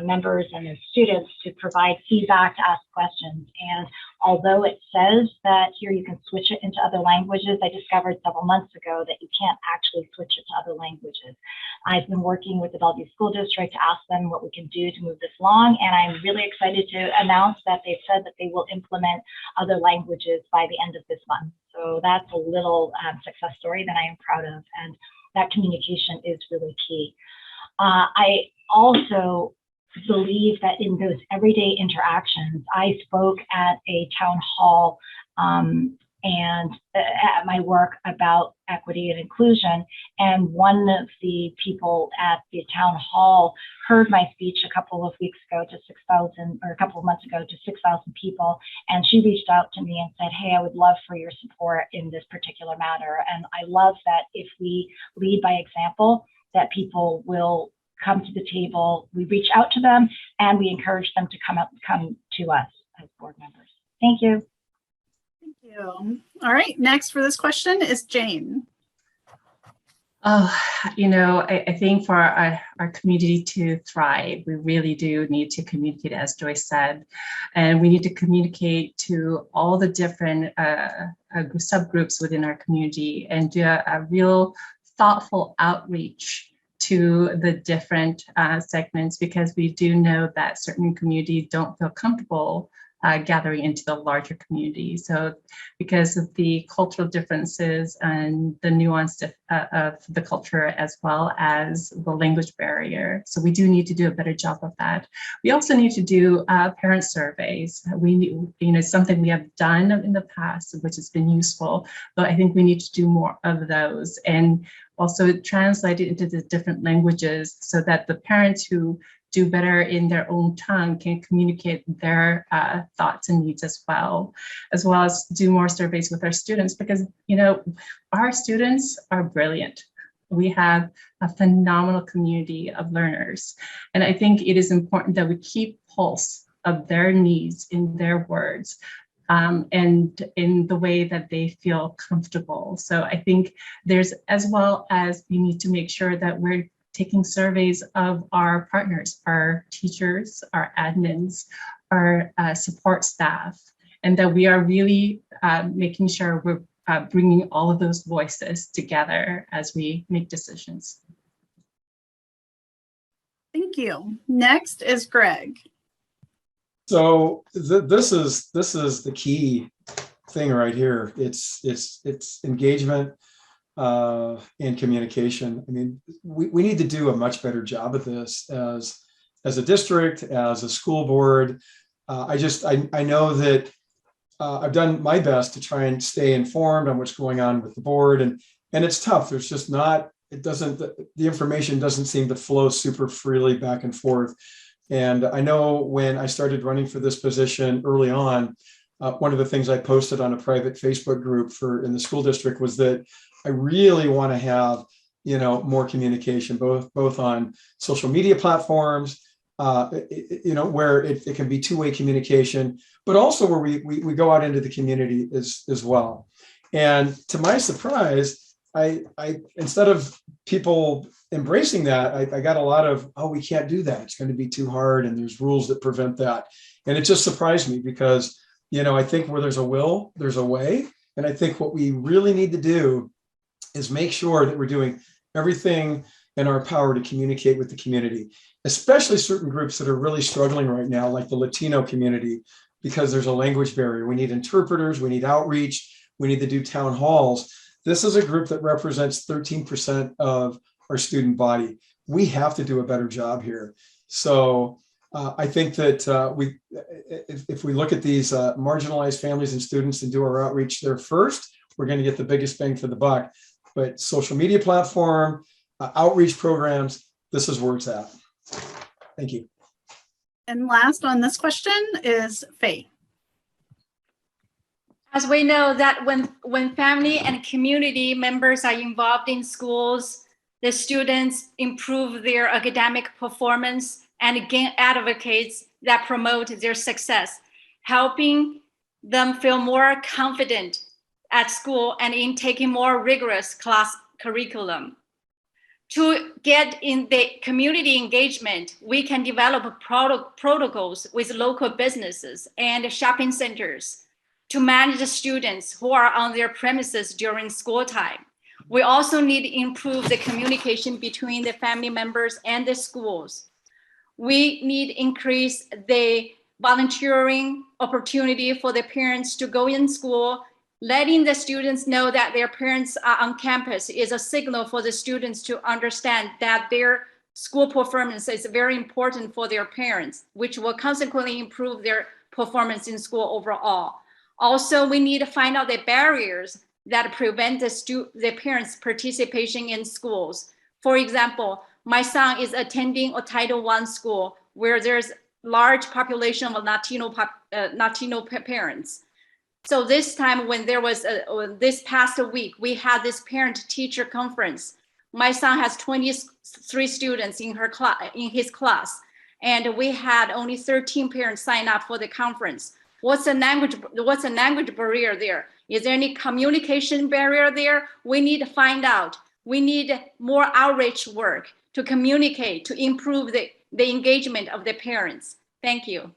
members, and as students to provide feedback, to ask questions. And although it says that here you can switch it into other languages, I discovered several months ago that you can't actually switch it to other languages. I've been working with the Bellevue School District to ask them what we can do to move this along, and I'm really excited to announce that they've said that they will implement other languages by the end of this month. So that's a little success story that I am proud of, and that communication is really key. I also believe that in those everyday interactions, I spoke at a town hall and at my work about equity and inclusion, and one of the people at the town hall heard my speech a couple of weeks ago to 6,000, or a couple of months ago to 6,000 people, and she reached out to me and said, hey, I would love for your support in this particular matter. And I love that if we lead by example, that people will come to the table, we reach out to them, and we encourage them to come to us as board members. Thank you. Thank you. All right, next for this question is Jane. Oh, I think for our community to thrive, we really do need to communicate, as Joyce said, and we need to communicate to all the different subgroups within our community and do a real thoughtful outreach to the different segments, because we do know that certain communities don't feel comfortable gathering into the larger community. So because of the cultural differences and the nuance of the culture, as well as the language barrier. So we do need to do a better job of that. We also need to do parent surveys. Something we have done in the past, which has been useful, but I think we need to do more of those, and also translate it into the different languages so that the parents who do better in their own tongue can communicate their thoughts and needs as well as do more surveys with our students, because our students are brilliant. We have a phenomenal community of learners, and I think it is important that we keep pulse of their needs in their words, and in the way that they feel comfortable. So I think there's, as well as we need to make sure that we're taking surveys of our partners, our teachers, our admins, our support staff, and that we are really making sure we're bringing all of those voices together as we make decisions. Thank you. Next is Greg. So this is the key thing right here. It's engagement and communication. I mean, we need to do a much better job of this as a district, as a school board. I know that I've done my best to try and stay informed on what's going on with the board, and it's tough. There's just not the information doesn't seem to flow super freely back and forth. And I know when I started running for this position early on, one of the things I posted on a private Facebook group in the school district was that I really want to have, more communication, both on social media platforms, where it can be two-way communication, but also where we go out into the community as well. And to my surprise, I instead of people embracing that, I got a lot of, oh, we can't do that. It's going to be too hard. And there's rules that prevent that. And it just surprised me because, I think where there's a will, there's a way. And I think what we really need to do is make sure that we're doing everything in our power to communicate with the community, especially certain groups that are really struggling right now, like the Latino community, because there's a language barrier. We need interpreters, we need outreach, we need to do town halls. This is a group that represents 13% of our student body. We have to do a better job here. So I think that if we look at these marginalized families and students and do our outreach there first, we're going to get the biggest bang for the buck. But social media platform, outreach programs, this is where it's at. Thank you. And last on this question is Faye. As we know that when family and community members are involved in schools, the students improve their academic performance and gain advocates that promote their success, helping them feel more confident at school and in taking more rigorous class curriculum. To get in the community engagement, we can develop protocols with local businesses and shopping centers to manage the students who are on their premises during school time. We also need to improve the communication between the family members and the schools. We need to increase the volunteering opportunity for the parents to go in school. Letting the students know that their parents are on campus is a signal for the students to understand that their school performance is very important for their parents, which will consequently improve their performance in school overall. Also, we need to find out the barriers that prevent the parents' participation in schools. For example, my son is attending a Title I school where there's large population of Latino parents. So this time when there was this past week, we had this parent-teacher conference. My son has 23 students in his class, and we had only 13 parents sign up for the conference. What's the language barrier there? Is there any communication barrier there? We need to find out. We need more outreach work to communicate, to improve the engagement of the parents. Thank you.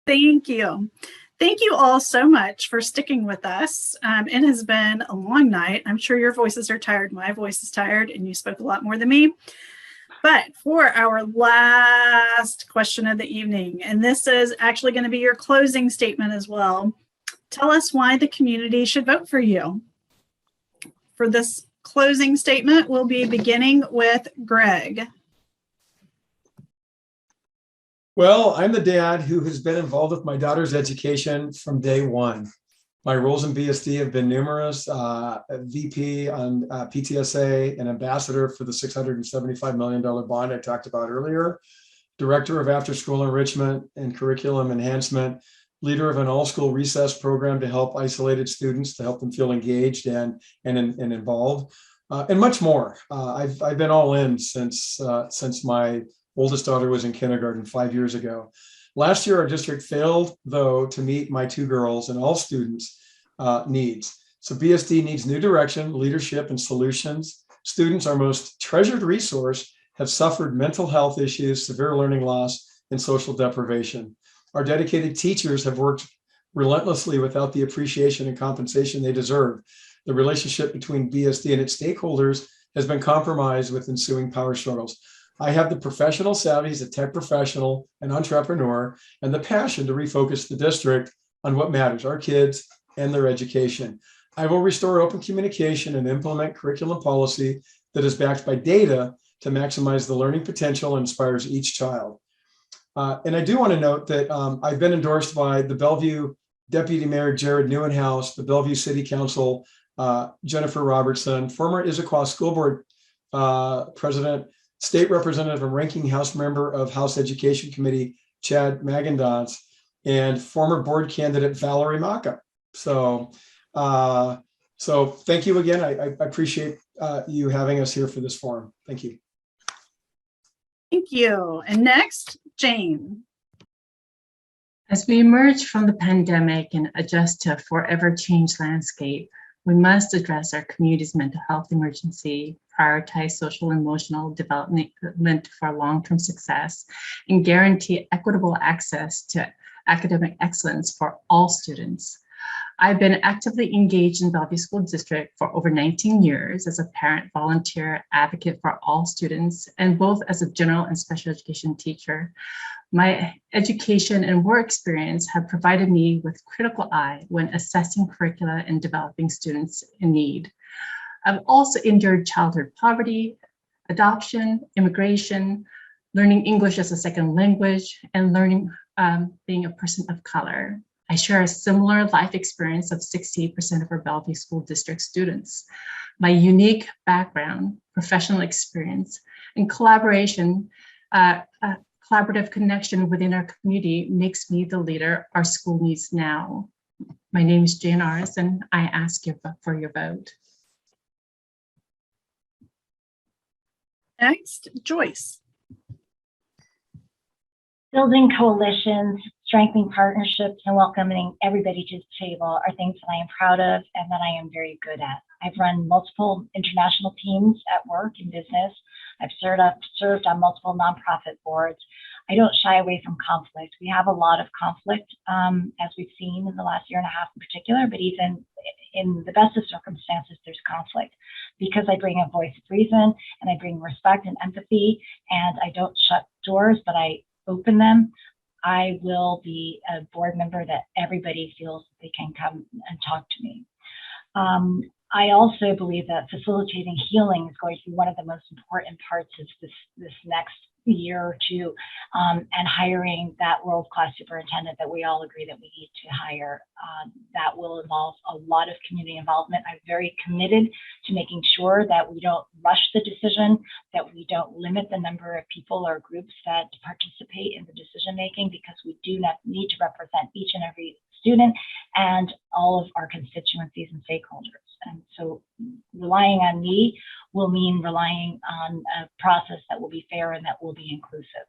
Thank you. Thank you all so much for sticking with us. It has been a long night. I'm sure your voices are tired. My voice is tired, and you spoke a lot more than me. But for our last question of the evening, and this is actually going to be your closing statement as well. Tell us why the community should vote for you. For this closing statement, we'll be beginning with Greg. Well, I'm the dad who has been involved with my daughter's education from day one. My roles in BSD have been numerous, VP on PTSA, an ambassador for the $675 million bond I talked about earlier, director of after-school enrichment and curriculum enhancement, leader of an all-school recess program to help isolated students, to help them feel engaged and involved, and much more. I've been all in since my oldest daughter was in kindergarten 5 years ago. Last year, our district failed, though, to meet my two girls and all students' needs. So BSD needs new direction, leadership, and solutions. Students, our most treasured resource, have suffered mental health issues, severe learning loss, and social deprivation. Our dedicated teachers have worked relentlessly without the appreciation and compensation they deserve. The relationship between BSD and its stakeholders has been compromised with ensuing power struggles. I have the professional savvy as a tech professional and entrepreneur, and the passion to refocus the district on what matters, our kids and their education. I will restore open communication and implement curriculum policy that is backed by data to maximize the learning potential and inspires each child. And I do want to note that I've been endorsed by the Bellevue Deputy Mayor Jared Neuenhouse, the Bellevue City Council, Jennifer Robertson, former Issaquah School Board President, State Representative and Ranking House Member of House Education Committee, Chad Magandans, and former board candidate Valerie Maka. So thank you again. I appreciate you having us here for this forum. Thank you. Thank you. And next, Jane. As we emerge from the pandemic and adjust to a forever changed landscape, we must address our community's mental health emergency, prioritize social and emotional development for long-term success, and guarantee equitable access to academic excellence for all students. I've been actively engaged in Bellevue School District for over 19 years as a parent, volunteer, advocate for all students, and both as a general and special education teacher. My education and work experience have provided me with critical eye when assessing curricula and developing students in need. I've also endured childhood poverty, adoption, immigration, learning English as a second language, and learning being a person of color. I share a similar life experience of 68% of our Bellevue School District students. My unique background, professional experience, and collaborative connection within our community makes me the leader our school needs now. My name is Jane Aris, and I ask you for your vote. Next, Joyce. Building coalitions, strengthening partnerships, and welcoming everybody to the table are things that I am proud of and that I am very good at. I've run multiple international teams at work in business. I've served on multiple nonprofit boards. I don't shy away from conflict. We have a lot of conflict, as we've seen in the last year and a half in particular, but even in the best of circumstances, there's conflict because I bring a voice of reason and I bring respect and empathy, and I don't shut doors, but I open them. I will be a board member that everybody feels they can come and talk to me. I also believe that facilitating healing is going to be one of the most important parts of this next year or two, and hiring that world-class superintendent that we all agree that we need to hire. That will involve a lot of community involvement. I'm very committed to making sure that we don't rush the decision, that we don't limit the number of people or groups that participate in the decision-making, because we do need to represent each and every student and all of our constituencies and stakeholders. And so relying on me will mean relying on a process that will be fair and that will be inclusive.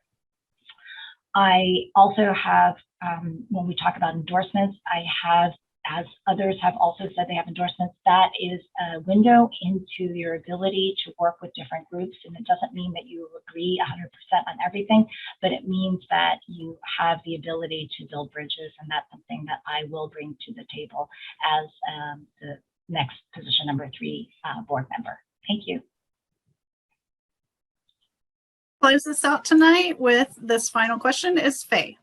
I also have, when we talk about endorsements, I have, as others have also said they have endorsements, that is a window into your ability to work with different groups. And it doesn't mean that you agree 100% on everything, but it means that you have the ability to build bridges. And that's something that I will bring to the table as the next position number 3 board member. Thank you. Close this out tonight with this final question is Faye.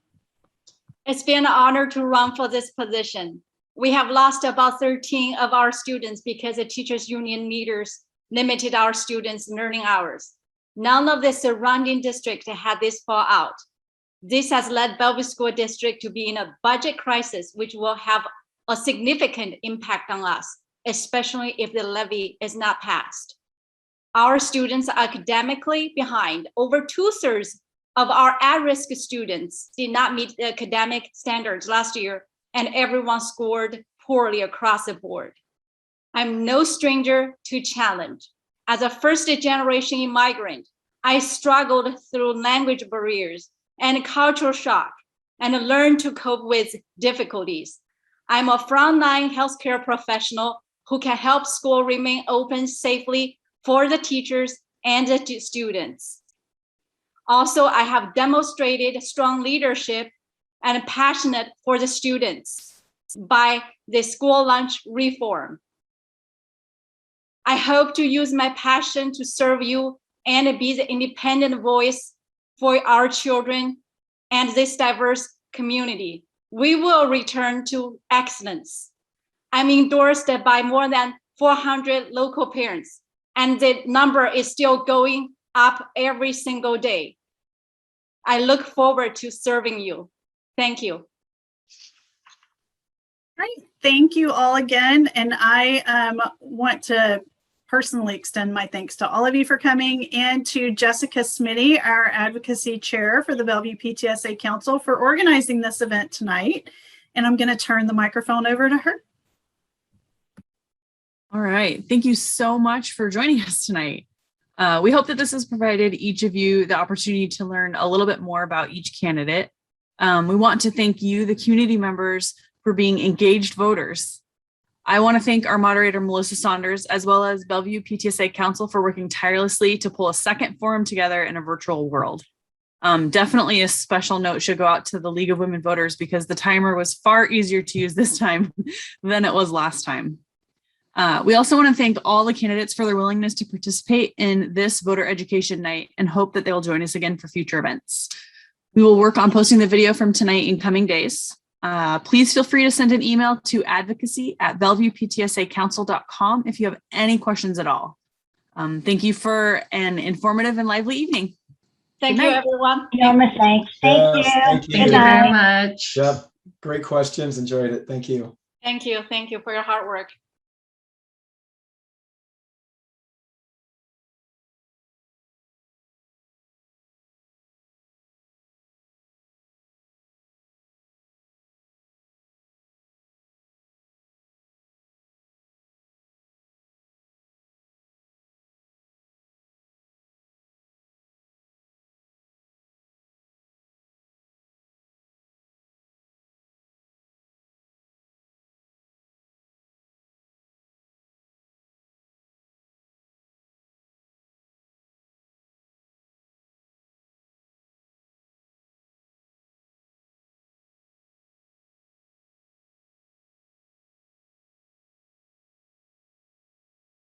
It's been an honor to run for this position. We have lost about 13 of our students because the teachers union leaders limited our students' learning hours. None of the surrounding districts had this fall out. This has led Bellevue School District to be in a budget crisis, which will have a significant impact on us, especially if the levy is not passed. Our students are academically behind. Over 2/3 of our at-risk students did not meet the academic standards last year, and everyone scored poorly across the board. I'm no stranger to challenge. As a first-generation immigrant, I struggled through language barriers and cultural shock and learned to cope with difficulties. I'm a frontline healthcare professional who can help school remain open safely for the teachers and the students. Also, I have demonstrated strong leadership and passionate for the students by the school lunch reform. I hope to use my passion to serve you and be the independent voice for our children and this diverse community. We will return to excellence. I'm endorsed by more than 400 local parents, and the number is still going up every single day. I look forward to serving you. Thank you. Great. Thank you all again. And I want to personally extend my thanks to all of you for coming, and to Jessica Smitty, our advocacy chair for the Bellevue PTSA Council, for organizing this event tonight. And I'm going to turn the microphone over to her. All right. Thank you so much for joining us tonight. We hope that this has provided each of you the opportunity to learn a little bit more about each candidate. We want to thank you, the community members, for being engaged voters. I want to thank our moderator, Melissa Saunders, as well as Bellevue PTSA Council for working tirelessly to pull a second forum together in a virtual world. Definitely a special note should go out to the League of Women Voters, because the timer was far easier to use this time than it was last time. We also want to thank all the candidates for their willingness to participate in this voter education night, and hope that they will join us again for future events. We will work on posting the video from tonight in coming days. Please feel free to send an email to advocacy@bellevueptsacouncil.com if you have any questions at all. Thank you for an informative and lively evening. Thank you, everyone. Enormous thanks. Thank you. Thank you. Thank you very much. Yep. Great questions. Enjoyed it. Thank you. Thank you. Thank you for your hard work.